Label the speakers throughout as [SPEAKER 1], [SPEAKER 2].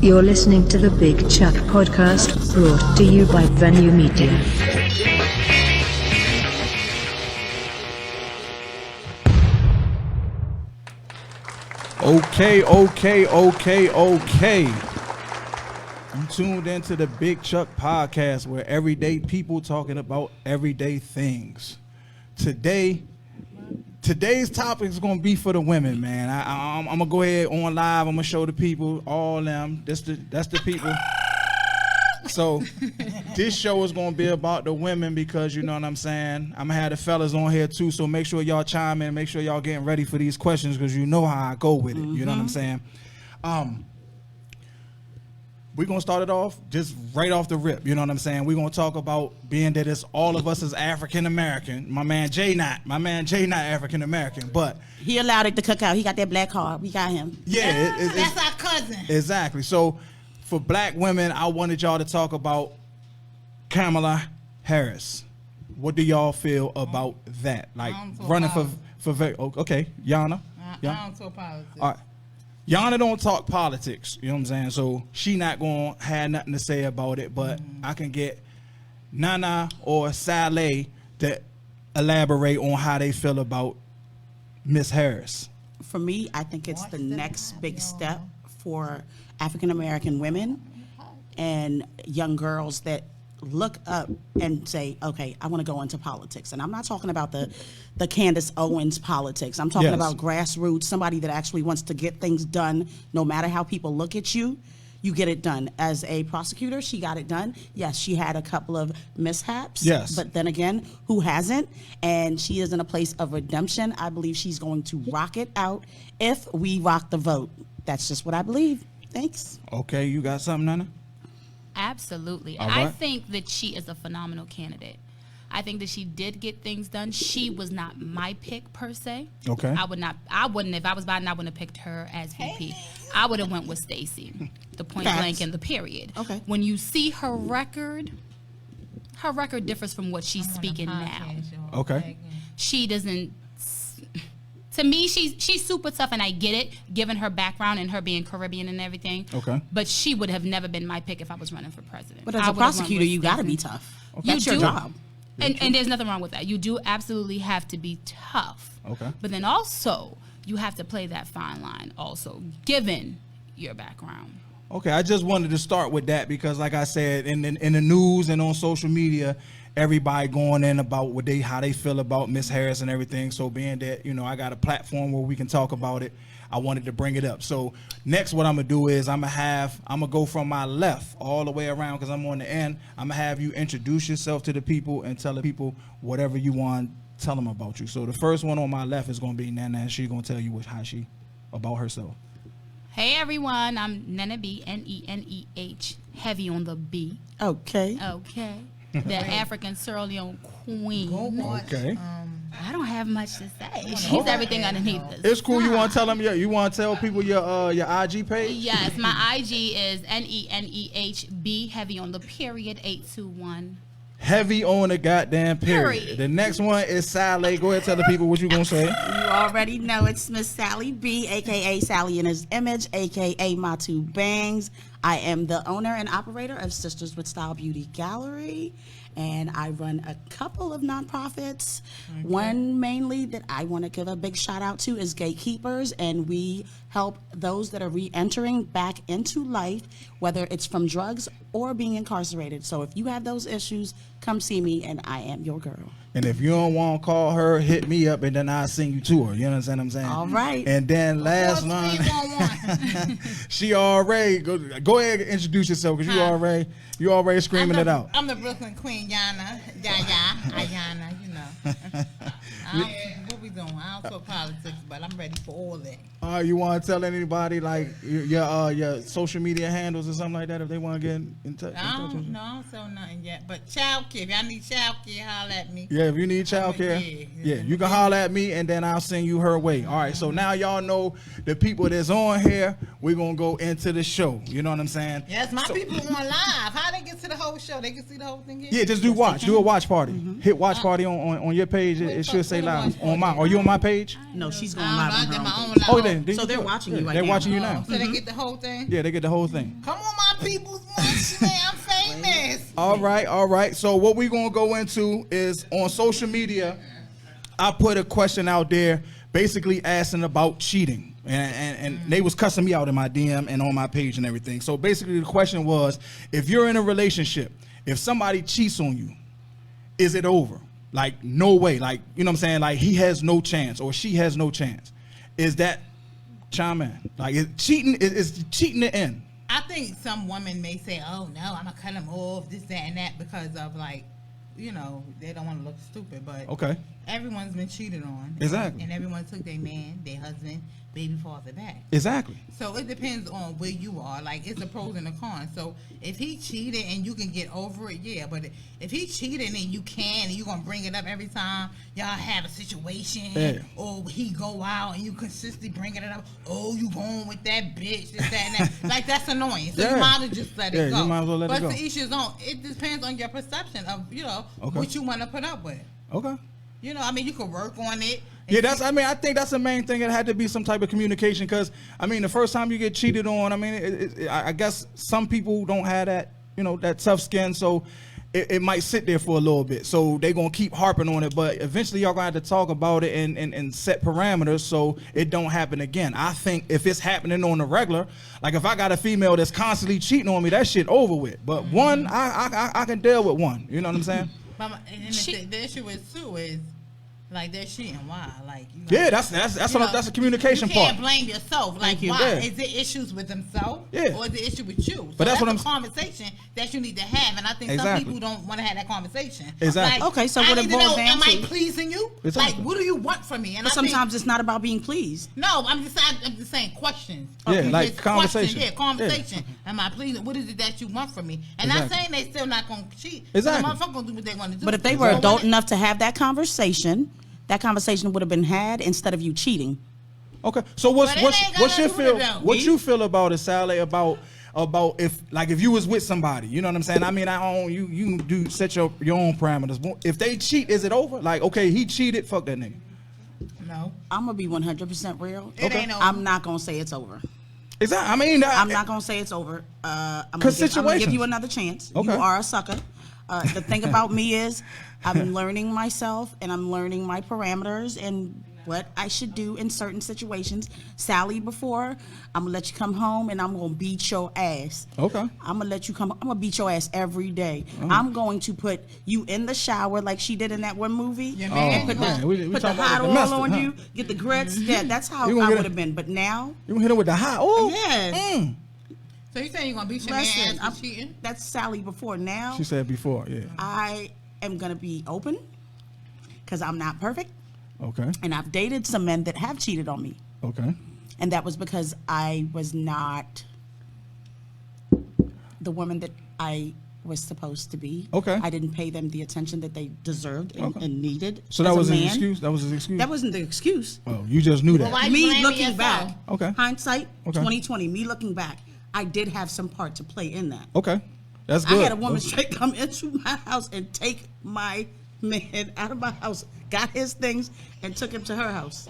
[SPEAKER 1] You're listening to the Big Chuck Podcast, brought to you by Venue Media.
[SPEAKER 2] Okay. You tuned into the Big Chuck Podcast, where everyday people talking about everyday things. Today's topic is gonna be for the women, man. I'm gonna go ahead on live. I'm gonna show the people, all them. That's the people. So this show is gonna be about the women because you know what I'm saying. I'm gonna have the fellas on here too. So make sure y'all chime in. Make sure y'all getting ready for these questions because you know how I go with it. You know what I'm saying. We're going to start it off just right off the rip. You know what I'm saying? We're going to talk about being that it's all of us as African-American. My man Jay not African-American, but...
[SPEAKER 3] He allowed it to cook out. He got that black card. We got him.
[SPEAKER 2] Yeah.
[SPEAKER 4] That's our cousin.
[SPEAKER 2] Exactly. So for black women, I wanted y'all to talk about Kamala Harris. What do y'all feel about that? Like running for okay, Yana?
[SPEAKER 4] I don't talk politics.
[SPEAKER 2] All right. Yana don't talk politics, you know what I'm saying? So she not going to have nothing to say about it, but I can get Nana or Saleh to elaborate on how they feel about Miss Harris.
[SPEAKER 3] For me, I think it's the next big step for African-American women and young girls that look up and say, okay, I want to go into politics. And I'm not talking about the Candace Owens politics. I'm talking about grassroots, somebody that actually wants to get things done. No matter how people look at you, you get it done. As a prosecutor, she got it done. Yes, she had a couple of mishaps.
[SPEAKER 2] Yes.
[SPEAKER 3] But then again, who hasn't? And she is in a place of redemption. I believe she's going to rock it out if we rock the vote. That's just what I believe. Thanks.
[SPEAKER 2] Okay, you got something, Nana?
[SPEAKER 5] Absolutely.
[SPEAKER 2] All right.
[SPEAKER 5] I think that she is a phenomenal candidate. I think that she did get things done. She was not my pick per se.
[SPEAKER 2] Okay.
[SPEAKER 5] I wouldn't, if I was Biden, I wouldn't have picked her as VP. I would have went with Stacey, the point blank and the period.
[SPEAKER 3] Okay.
[SPEAKER 5] When you see her record differs from what she's speaking now.
[SPEAKER 2] Okay.
[SPEAKER 5] She doesn't. To me, she's super tough, and I get it, given her background and her being Caribbean and everything.
[SPEAKER 2] Okay.
[SPEAKER 5] But she would have never been my pick if I was running for president.
[SPEAKER 3] But as a prosecutor, you got to be tough.
[SPEAKER 2] Okay.
[SPEAKER 3] That's your job.
[SPEAKER 5] And there's nothing wrong with that. You do absolutely have to be tough.
[SPEAKER 2] Okay. But
[SPEAKER 5] then also, you have to play that fine line also, given your background.
[SPEAKER 2] Okay, I just wanted to start with that because, like I said, in the news and on social media, everybody going in about how they feel about Miss Harris and everything. So being that, you know, I got a platform where we can talk about it, I wanted to bring it up. So next what I'm going to do is I'm going to go from my left all the way around because I'm on the end. I'm going to have you introduce yourself to the people and tell the people whatever you want, tell them about you. So the first one on my left is going to be Nana, and she's going to tell you about herself.
[SPEAKER 5] Hey everyone, I'm Nena B, Neneh, heavy on the B.
[SPEAKER 3] Okay.
[SPEAKER 5] The African Sierra Leone queen.
[SPEAKER 2] Okay.
[SPEAKER 5] I don't have much to say. She's everything underneath this.
[SPEAKER 2] It's cool. You want to tell them? You want to tell people your IG page?
[SPEAKER 5] Yes, my IG is NENEHB, heavy on the period 821.
[SPEAKER 2] Heavy on the goddamn period. The next one is Sally. Go ahead and tell the people what you gonna say.
[SPEAKER 3] You already know it's Miss Sally B, a.k.a. Sally in his image, a.k.a. My Two Bangs. I am the owner and operator of Sisters with Style Beauty Gallery, and I run a couple of nonprofits. Okay. One mainly that I want to give a big shout out to is Gatekeepers, and we help those that are re-entering back into life, whether it's from drugs or being incarcerated. So if you have those issues, come see me, and I am your girl.
[SPEAKER 2] And if you don't want to call her, hit me up, and then I'll sing you to her. You understand what I'm saying?
[SPEAKER 3] All right.
[SPEAKER 2] And then last one, she already go ahead and introduce yourself because you already screaming it out.
[SPEAKER 4] I'm the Brooklyn Queen, Yana, Ayana, you know. What we doing? I don't talk politics, but I'm ready for all that.
[SPEAKER 2] You want to tell anybody like your social media handles or something like that if they want to get in touch?
[SPEAKER 4] No, I don't sell nothing yet. But childcare, if y'all need childcare, holler at me.
[SPEAKER 2] Yeah, if you need childcare, you can holler at me and then I'll send you her way. All right, so now y'all know the people that's on here. We're gonna go into the show. You know what I'm saying?
[SPEAKER 4] Yes, my people on live. How they get to the whole show? They can see the whole thing here?
[SPEAKER 2] Yeah, just do a watch party. Hit watch party on on your page, it should say
[SPEAKER 4] put it
[SPEAKER 2] live.
[SPEAKER 4] on
[SPEAKER 2] On mine. Are you on my page?
[SPEAKER 3] No, she's going
[SPEAKER 4] I
[SPEAKER 3] live on
[SPEAKER 4] did
[SPEAKER 3] her
[SPEAKER 4] my
[SPEAKER 3] own
[SPEAKER 4] own
[SPEAKER 3] page.
[SPEAKER 4] live.
[SPEAKER 2] Oh, then
[SPEAKER 3] So they're watching you right
[SPEAKER 2] They're
[SPEAKER 3] now.
[SPEAKER 2] watching you now.
[SPEAKER 4] So they get the whole thing?
[SPEAKER 2] Yeah, they get the whole thing.
[SPEAKER 4] Come on, my people's watch me. I'm famous.
[SPEAKER 2] All right. So what we're gonna go into is on social media. I put a question out there, basically asking about cheating, and they was cussing me out in my DM and on my page and everything. So basically, the question was, if you're in a relationship, if somebody cheats on you, is it over? Like, no way. Like, you know what I'm saying? Like, he has no chance or she has no chance. Is that, chime in? Like, is cheating the end?
[SPEAKER 4] I think some women may say, oh, no, I'm going to cut him off, this, that, and that, because of, like, you know, they don't want to look stupid. But
[SPEAKER 2] Okay.
[SPEAKER 4] everyone's been cheated on.
[SPEAKER 2] Exactly.
[SPEAKER 4] And everyone took their man, their husband, baby father back.
[SPEAKER 2] Exactly.
[SPEAKER 4] So it depends on where you are. Like, it's the pros and the cons. So if he cheated and you can get over it, yeah. But if he cheated and you can, and you're going to bring it up every time y'all have a situation,
[SPEAKER 2] Yeah.
[SPEAKER 4] or he go out and you consistently bringing it up, oh, you going with that bitch, this, that, and that. Like, that's annoying. So
[SPEAKER 2] Yeah.
[SPEAKER 4] you might as well just let it go.
[SPEAKER 2] You might as well let it
[SPEAKER 4] but
[SPEAKER 2] go.
[SPEAKER 4] to each his own. It depends on your perception of, you know,
[SPEAKER 2] Okay.
[SPEAKER 4] what you want to put up with.
[SPEAKER 2] Okay.
[SPEAKER 4] You know, I mean, you could work on it.
[SPEAKER 2] Yeah, I think that's the main thing. It had to be some type of communication because, I mean, the first time you get cheated on, I mean, I guess some people don't have that, you know, that tough skin, so it might sit there for a little bit. So they're going to keep harping on it, but eventually y'all going to have to talk about it and set parameters so it don't happen again. I think if it's happening on the regular, like if I got a female that's constantly cheating on me, that shit over with. But one, I can deal with one. You know what I'm saying?
[SPEAKER 4] But the issue is too is like they're cheating. Why? Like
[SPEAKER 2] Yeah, that's a communication
[SPEAKER 4] you can't
[SPEAKER 2] part.
[SPEAKER 4] blame yourself. Like
[SPEAKER 2] Thank you.
[SPEAKER 4] why?
[SPEAKER 2] Yeah.
[SPEAKER 4] Is it issues with themselves?
[SPEAKER 2] Yeah.
[SPEAKER 4] Or is it issue with you? So
[SPEAKER 2] But that's what
[SPEAKER 4] a
[SPEAKER 2] I'm-
[SPEAKER 4] conversation that you need to have, and I think
[SPEAKER 2] Exactly.
[SPEAKER 4] some people don't want to have that conversation.
[SPEAKER 2] Exactly.
[SPEAKER 4] Like,
[SPEAKER 3] Okay, so
[SPEAKER 4] I
[SPEAKER 3] what it
[SPEAKER 4] need to
[SPEAKER 3] boils
[SPEAKER 4] know,
[SPEAKER 3] down
[SPEAKER 4] am I
[SPEAKER 3] to-
[SPEAKER 4] pleasing you?
[SPEAKER 2] Exactly.
[SPEAKER 4] Like, what do you want from me? And
[SPEAKER 3] But
[SPEAKER 4] I think-
[SPEAKER 3] sometimes it's not about being pleased.
[SPEAKER 4] no, I'm just saying questions.
[SPEAKER 2] Yeah, like
[SPEAKER 4] Just
[SPEAKER 2] conversation.
[SPEAKER 4] Questions, yeah, conversation. Am I pleasing? What is it that you want from me? And not
[SPEAKER 2] Exactly.
[SPEAKER 4] saying they still not gonna cheat.
[SPEAKER 2] Exactly.
[SPEAKER 4] The motherfucker gonna do what they want to do.
[SPEAKER 3] But if they were
[SPEAKER 2] Exactly.
[SPEAKER 3] adult enough to have that conversation would have been had instead of you cheating.
[SPEAKER 2] Okay, so what's
[SPEAKER 4] But it ain't got
[SPEAKER 2] your
[SPEAKER 4] nothing to do
[SPEAKER 2] feel?
[SPEAKER 4] with them.
[SPEAKER 2] What you feel about it, Sally? About if you was with somebody, you know what I'm saying? I mean, you do set your own parameters. If they cheat, is it over? Like, okay, he cheated, fuck that nigga.
[SPEAKER 4] no.
[SPEAKER 3] I'm gonna be 100% real.
[SPEAKER 4] It ain't over.
[SPEAKER 3] I'm not gonna say it's over.
[SPEAKER 2] Exactly. I mean,
[SPEAKER 3] I'm not gonna say it's over. I'm gonna give
[SPEAKER 2] situations.
[SPEAKER 3] you another chance.
[SPEAKER 2] Okay.
[SPEAKER 3] You are a sucker. The thing about me is I'm learning myself and I'm learning my parameters and what I should do in certain situations. Sally, before, I'm gonna let you come home and I'm gonna beat your ass.
[SPEAKER 2] Okay.
[SPEAKER 3] I'm gonna let you come. I'm gonna beat your ass every day. I'm going to put you in the shower like she did in that one movie.
[SPEAKER 4] Yeah, man.
[SPEAKER 3] Put
[SPEAKER 2] man,
[SPEAKER 3] the,
[SPEAKER 2] we
[SPEAKER 3] put the
[SPEAKER 2] talking about
[SPEAKER 3] hot
[SPEAKER 2] the
[SPEAKER 3] oil
[SPEAKER 2] domestic,
[SPEAKER 3] on
[SPEAKER 2] huh?
[SPEAKER 3] you. Get the grits. Yeah, that's how
[SPEAKER 2] You gonna
[SPEAKER 3] I
[SPEAKER 2] get
[SPEAKER 3] would
[SPEAKER 2] a-
[SPEAKER 3] have been. But now,
[SPEAKER 2] You gonna hit him with the hot? Oh,
[SPEAKER 3] yes.
[SPEAKER 4] So you saying you're gonna beat your
[SPEAKER 3] Listen,
[SPEAKER 4] man ass for cheating?
[SPEAKER 3] that's Sally before. Now
[SPEAKER 2] She said before, yeah.
[SPEAKER 3] I am gonna be open because I'm not perfect,
[SPEAKER 2] Okay.
[SPEAKER 3] and I've dated some men that have cheated on me,
[SPEAKER 2] Okay.
[SPEAKER 3] and that was because I was not the woman that I was supposed to be.
[SPEAKER 2] Okay.
[SPEAKER 3] I didn't pay them the attention that they deserved and,
[SPEAKER 2] Okay.
[SPEAKER 3] and needed.
[SPEAKER 2] So that
[SPEAKER 3] as a
[SPEAKER 2] was his
[SPEAKER 3] man.
[SPEAKER 2] excuse. That was his excuse.
[SPEAKER 3] That wasn't the excuse.
[SPEAKER 2] Oh, you just knew that.
[SPEAKER 4] Well, why- you
[SPEAKER 3] Me
[SPEAKER 4] blaming
[SPEAKER 3] looking
[SPEAKER 4] yourself?
[SPEAKER 3] back,
[SPEAKER 2] Okay.
[SPEAKER 3] hindsight,
[SPEAKER 2] Okay.
[SPEAKER 3] 2020. Me looking back, I did have some part to play in that.
[SPEAKER 2] Okay. That's
[SPEAKER 3] I
[SPEAKER 2] good.
[SPEAKER 3] had a woman straight come into my house and take my man out of my house, got his things, and took him to her house.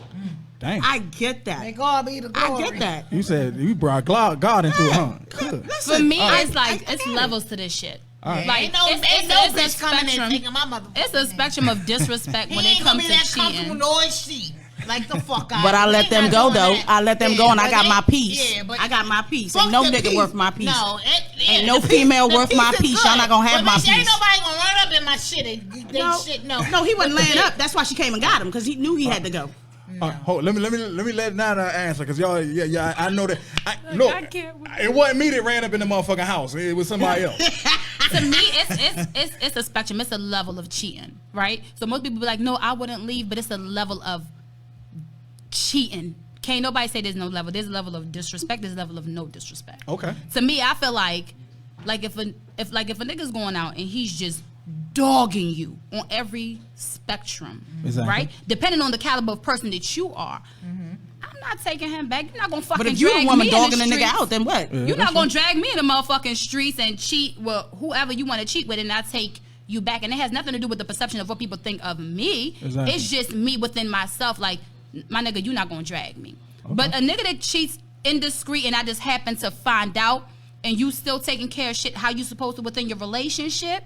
[SPEAKER 2] Dang.
[SPEAKER 3] I get that.
[SPEAKER 4] May God be the glory.
[SPEAKER 3] I get that.
[SPEAKER 2] You said you brought God into it, huh? Good.
[SPEAKER 3] Listen,
[SPEAKER 5] For me,
[SPEAKER 3] I-
[SPEAKER 5] it's like
[SPEAKER 3] I
[SPEAKER 5] it's
[SPEAKER 3] get it.
[SPEAKER 5] levels to this shit.
[SPEAKER 2] right.
[SPEAKER 5] Like
[SPEAKER 4] Ain't no
[SPEAKER 5] it's a
[SPEAKER 4] bitch coming in
[SPEAKER 5] spectrum.
[SPEAKER 4] taking my motherfucking
[SPEAKER 5] It's a spectrum of disrespect
[SPEAKER 4] He
[SPEAKER 5] when it
[SPEAKER 4] ain't gonna
[SPEAKER 5] comes
[SPEAKER 4] be
[SPEAKER 5] to
[SPEAKER 4] that comfortable
[SPEAKER 5] cheating.
[SPEAKER 4] noise she. Like the fuck out.
[SPEAKER 3] But I let them go though. I let them go, and I
[SPEAKER 4] but
[SPEAKER 3] got my
[SPEAKER 4] they-
[SPEAKER 3] piece.
[SPEAKER 4] Yeah, but
[SPEAKER 3] I got my piece.
[SPEAKER 4] fuck
[SPEAKER 3] Ain't no
[SPEAKER 4] the
[SPEAKER 3] nigga
[SPEAKER 4] piece.
[SPEAKER 3] worth my piece.
[SPEAKER 4] No,
[SPEAKER 3] Ain't no female worth my piece. Y'all not gonna have my
[SPEAKER 4] Ain't
[SPEAKER 3] piece.
[SPEAKER 4] nobody gonna run up in my shit and they
[SPEAKER 3] No,
[SPEAKER 4] shit. No,
[SPEAKER 3] no, he wasn't laying up. That's why she came and got him because he knew he had to go.
[SPEAKER 2] Hold, let me let Nana answer because y'all, yeah, I know that. Look,
[SPEAKER 5] I can't-
[SPEAKER 2] it wasn't me that ran up in the motherfucking house. It was somebody else.
[SPEAKER 5] To me, it's a spectrum. It's a level of cheating, right? So most people be like, no, I wouldn't leave, but it's a level of cheating. Can't nobody say there's no level. There's a level of disrespect. There's a level of no disrespect.
[SPEAKER 2] Okay.
[SPEAKER 5] To me, I feel like if a nigga's going out and he's just dogging you on every spectrum,
[SPEAKER 2] Exactly.
[SPEAKER 5] right? Depending on the caliber of person that you are, I'm not taking him back. You're not gonna fucking
[SPEAKER 3] But if you
[SPEAKER 5] drag
[SPEAKER 3] a woman
[SPEAKER 5] me in
[SPEAKER 3] dogging
[SPEAKER 5] the
[SPEAKER 3] a nigga
[SPEAKER 5] streets.
[SPEAKER 3] out, then what?
[SPEAKER 5] You're not gonna drag me in the motherfucking streets and cheat with whoever you want to cheat with, and I take you back. And it has nothing to do with the perception of what people think of me.
[SPEAKER 2] Exactly.
[SPEAKER 5] It's just me within myself. Like, my nigga, you not gonna drag me. But a nigga that cheats indiscreet and I just happen to find out and you still taking care of shit how you supposed to within your relationship,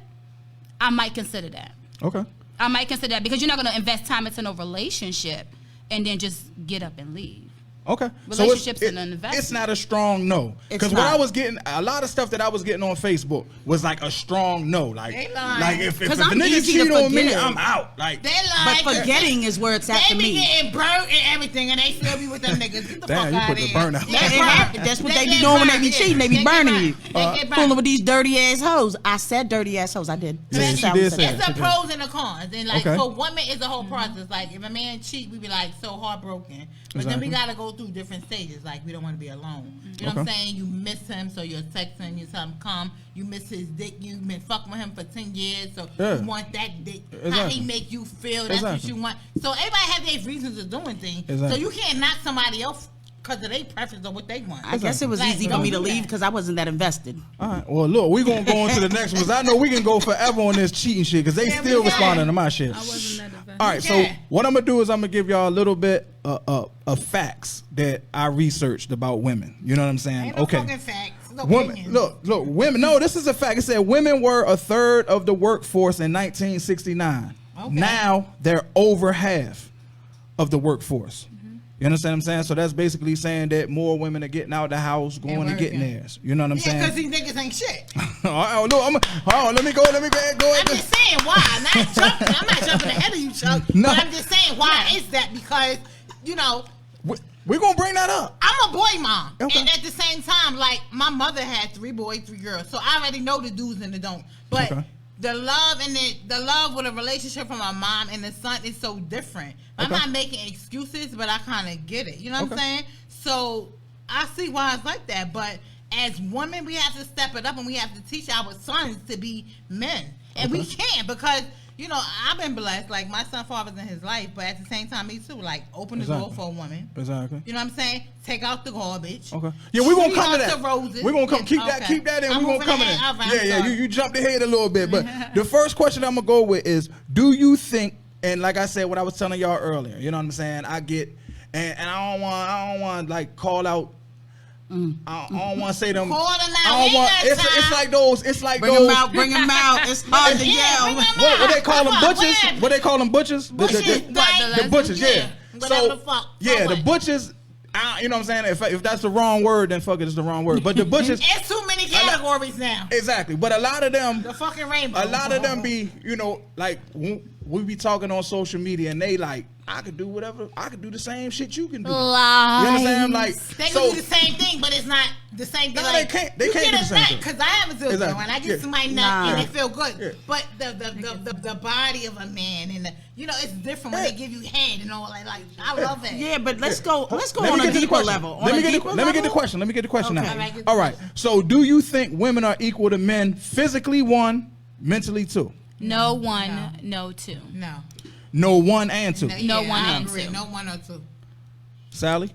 [SPEAKER 5] I might consider that.
[SPEAKER 2] Okay.
[SPEAKER 5] I might consider that because you're not gonna invest time into no relationship and then just get up and leave.
[SPEAKER 2] Okay.
[SPEAKER 5] Relationships
[SPEAKER 2] so
[SPEAKER 5] and an investment.
[SPEAKER 2] it's not a strong no. Because what I was getting, a lot of stuff that I was getting on Facebook was like a strong no. Like if a nigga cheat on me, I'm out. Like,
[SPEAKER 4] they lie.
[SPEAKER 3] But forgetting is where it's at
[SPEAKER 4] They
[SPEAKER 3] for
[SPEAKER 4] be
[SPEAKER 3] me.
[SPEAKER 4] getting burnt and everything, and they still be with them niggas. Get the
[SPEAKER 2] damn,
[SPEAKER 4] fuck
[SPEAKER 2] you
[SPEAKER 4] out
[SPEAKER 2] put
[SPEAKER 4] of
[SPEAKER 2] the
[SPEAKER 4] here.
[SPEAKER 2] burn out.
[SPEAKER 3] That's what they be doing when they be cheating. They be burning you.
[SPEAKER 4] They get
[SPEAKER 3] Fooling
[SPEAKER 4] burnt.
[SPEAKER 3] with these dirty ass hoes. I said dirty ass hoes. I did.
[SPEAKER 2] Yeah, she
[SPEAKER 3] Sally
[SPEAKER 2] did
[SPEAKER 3] said
[SPEAKER 2] say
[SPEAKER 3] that.
[SPEAKER 2] that.
[SPEAKER 4] It's the pros and the cons, and like
[SPEAKER 2] Okay.
[SPEAKER 4] for women, it's a whole process. Like if a man cheat, we be like so heartbroken, but then we gotta go through different stages. Like we don't want to be alone. You know what I'm saying? You miss him, so you're texting. You tell him come. You miss his dick. You've been fucking with him for 10 years, so
[SPEAKER 2] Yeah.
[SPEAKER 4] you want that dick. How
[SPEAKER 2] Exactly.
[SPEAKER 4] he make you feel? That's
[SPEAKER 2] Exactly.
[SPEAKER 4] what you want. So everybody have their reasons of doing things. So
[SPEAKER 2] Exactly.
[SPEAKER 4] you can't knock somebody else because of their preference or what they want.
[SPEAKER 3] I guess it was
[SPEAKER 4] Like,
[SPEAKER 3] easy for me to
[SPEAKER 4] don't do
[SPEAKER 3] leave
[SPEAKER 4] that.
[SPEAKER 3] because I wasn't that invested.
[SPEAKER 2] All right. Well, look, we're going to go on to the next one because I know we can go forever on this cheating shit because they
[SPEAKER 4] Yeah, we
[SPEAKER 2] still
[SPEAKER 4] can.
[SPEAKER 2] responding to my shit.
[SPEAKER 5] I wasn't that invested.
[SPEAKER 2] All right, so
[SPEAKER 4] Yeah.
[SPEAKER 2] what I'm going to do is I'm going to give y'all a little bit of facts that I researched about women. You know what I'm saying?
[SPEAKER 4] Ain't no fucking facts. No
[SPEAKER 2] Women,
[SPEAKER 4] opinions.
[SPEAKER 2] look, women. No, this is a fact. It said women were a third of the workforce in 1969.
[SPEAKER 4] Okay.
[SPEAKER 2] Now they're over half of the workforce. You understand what I'm saying? So that's basically saying that more women are getting out of the house, going and getting
[SPEAKER 4] working.
[SPEAKER 2] theirs. You know what I'm
[SPEAKER 4] Yeah, because
[SPEAKER 2] saying?
[SPEAKER 4] these niggas ain't shit.
[SPEAKER 2] Oh, look, let me go.
[SPEAKER 4] I'm just saying why. Not jumping. I'm not jumping ahead of you, Chuck.
[SPEAKER 2] No.
[SPEAKER 4] But I'm just saying why is that? Because, you know,
[SPEAKER 2] We're going to bring that up.
[SPEAKER 4] I'm a boy mom.
[SPEAKER 2] Okay.
[SPEAKER 4] And at the same time, like, my mother had 3 boys, 3 girls. So I already know the do's and the don't. But
[SPEAKER 2] Okay.
[SPEAKER 4] the love and the love with a relationship from a mom and the son is so different. I'm
[SPEAKER 2] Okay.
[SPEAKER 4] not making excuses, but I kind of get it. You know what
[SPEAKER 2] Okay.
[SPEAKER 4] I'm saying? So I see why it's like that. But as women, we have to step it up and we have to teach our sons to be men. And we can't because, you know, I've been blessed. Like, my son father's in his life, but at the same time, me too. Like, open the door
[SPEAKER 2] Exactly.
[SPEAKER 4] for a woman.
[SPEAKER 2] Exactly.
[SPEAKER 4] You know what I'm saying? Take out the garbage.
[SPEAKER 2] Okay. Yeah, we're gonna come to
[SPEAKER 4] Treat
[SPEAKER 2] that.
[SPEAKER 4] us the roses.
[SPEAKER 2] We're gonna come
[SPEAKER 4] Yeah,
[SPEAKER 2] keep that in.
[SPEAKER 4] I'm
[SPEAKER 2] We're gonna
[SPEAKER 4] moving
[SPEAKER 2] come in.
[SPEAKER 4] ahead. All right,
[SPEAKER 2] Yeah,
[SPEAKER 4] I'm sorry.
[SPEAKER 2] you jumped ahead a little bit, but the first question I'm gonna go with is, do you think? And like I said, what I was telling y'all earlier, you know what I'm saying? I get, and I don't want like call out. I don't want to say them.
[SPEAKER 4] Call them out.
[SPEAKER 2] I don't want.
[SPEAKER 4] Ain't that
[SPEAKER 2] It's
[SPEAKER 4] time?
[SPEAKER 2] like those. It's like
[SPEAKER 3] Bring
[SPEAKER 2] those.
[SPEAKER 3] them out. Bring them out. It's hard to
[SPEAKER 4] Yeah,
[SPEAKER 3] yell.
[SPEAKER 4] bring 'em out.
[SPEAKER 2] What they call them
[SPEAKER 4] Come on,
[SPEAKER 2] butchers?
[SPEAKER 4] whatever.
[SPEAKER 2] What they call them butchers?
[SPEAKER 4] Butchers,
[SPEAKER 2] The
[SPEAKER 4] right?
[SPEAKER 2] butchers, yeah.
[SPEAKER 4] Whatever
[SPEAKER 2] So
[SPEAKER 4] the fuck.
[SPEAKER 2] yeah,
[SPEAKER 4] So
[SPEAKER 2] the
[SPEAKER 4] what?
[SPEAKER 2] butchers. You know what I'm saying? If that's the wrong word, then fuck it, it's the wrong word. But the butchers,
[SPEAKER 4] It's too many categories now.
[SPEAKER 2] exactly. But a lot of them,
[SPEAKER 4] The fucking rainbow.
[SPEAKER 2] a lot of them be, you know, like we be talking on social media and they like, I could do whatever, I could do the same shit you can do.
[SPEAKER 5] Lies.
[SPEAKER 2] You understand? Like,
[SPEAKER 4] They
[SPEAKER 2] so
[SPEAKER 4] can do the same thing, but it's not the same thing.
[SPEAKER 2] No,
[SPEAKER 4] like,
[SPEAKER 2] they can't- they
[SPEAKER 4] you
[SPEAKER 2] can't
[SPEAKER 4] get
[SPEAKER 2] do
[SPEAKER 4] a
[SPEAKER 2] the same
[SPEAKER 4] nut,
[SPEAKER 2] thing.
[SPEAKER 4] because I have a dildo
[SPEAKER 2] Exactly.
[SPEAKER 4] and I
[SPEAKER 2] Yeah.
[SPEAKER 4] get somebody nut
[SPEAKER 3] Nah.
[SPEAKER 4] and it feel good.
[SPEAKER 2] Yeah.
[SPEAKER 4] But the body of a man and the, you know, it's different when
[SPEAKER 2] Yeah.
[SPEAKER 4] they give you head and all like I love it.
[SPEAKER 3] Yeah, but let's go
[SPEAKER 2] Let me
[SPEAKER 3] on
[SPEAKER 2] get
[SPEAKER 3] a
[SPEAKER 2] to the
[SPEAKER 3] deeper
[SPEAKER 2] question.
[SPEAKER 3] level.
[SPEAKER 2] Let
[SPEAKER 3] On
[SPEAKER 2] me
[SPEAKER 3] a
[SPEAKER 2] get
[SPEAKER 3] deeper
[SPEAKER 2] the
[SPEAKER 3] level?
[SPEAKER 2] question. Let me get the question
[SPEAKER 3] Okay.
[SPEAKER 2] now.
[SPEAKER 4] All right, get the
[SPEAKER 2] All right.
[SPEAKER 4] question.
[SPEAKER 2] So, do you think women are equal to men physically? 1, mentally 2.
[SPEAKER 5] No 1, no 2.
[SPEAKER 4] No.
[SPEAKER 2] No 1 and 2.
[SPEAKER 5] No
[SPEAKER 4] Yeah,
[SPEAKER 5] one
[SPEAKER 4] I
[SPEAKER 5] and
[SPEAKER 4] agree.
[SPEAKER 5] two.
[SPEAKER 4] No 1 or 2.
[SPEAKER 2] Sally.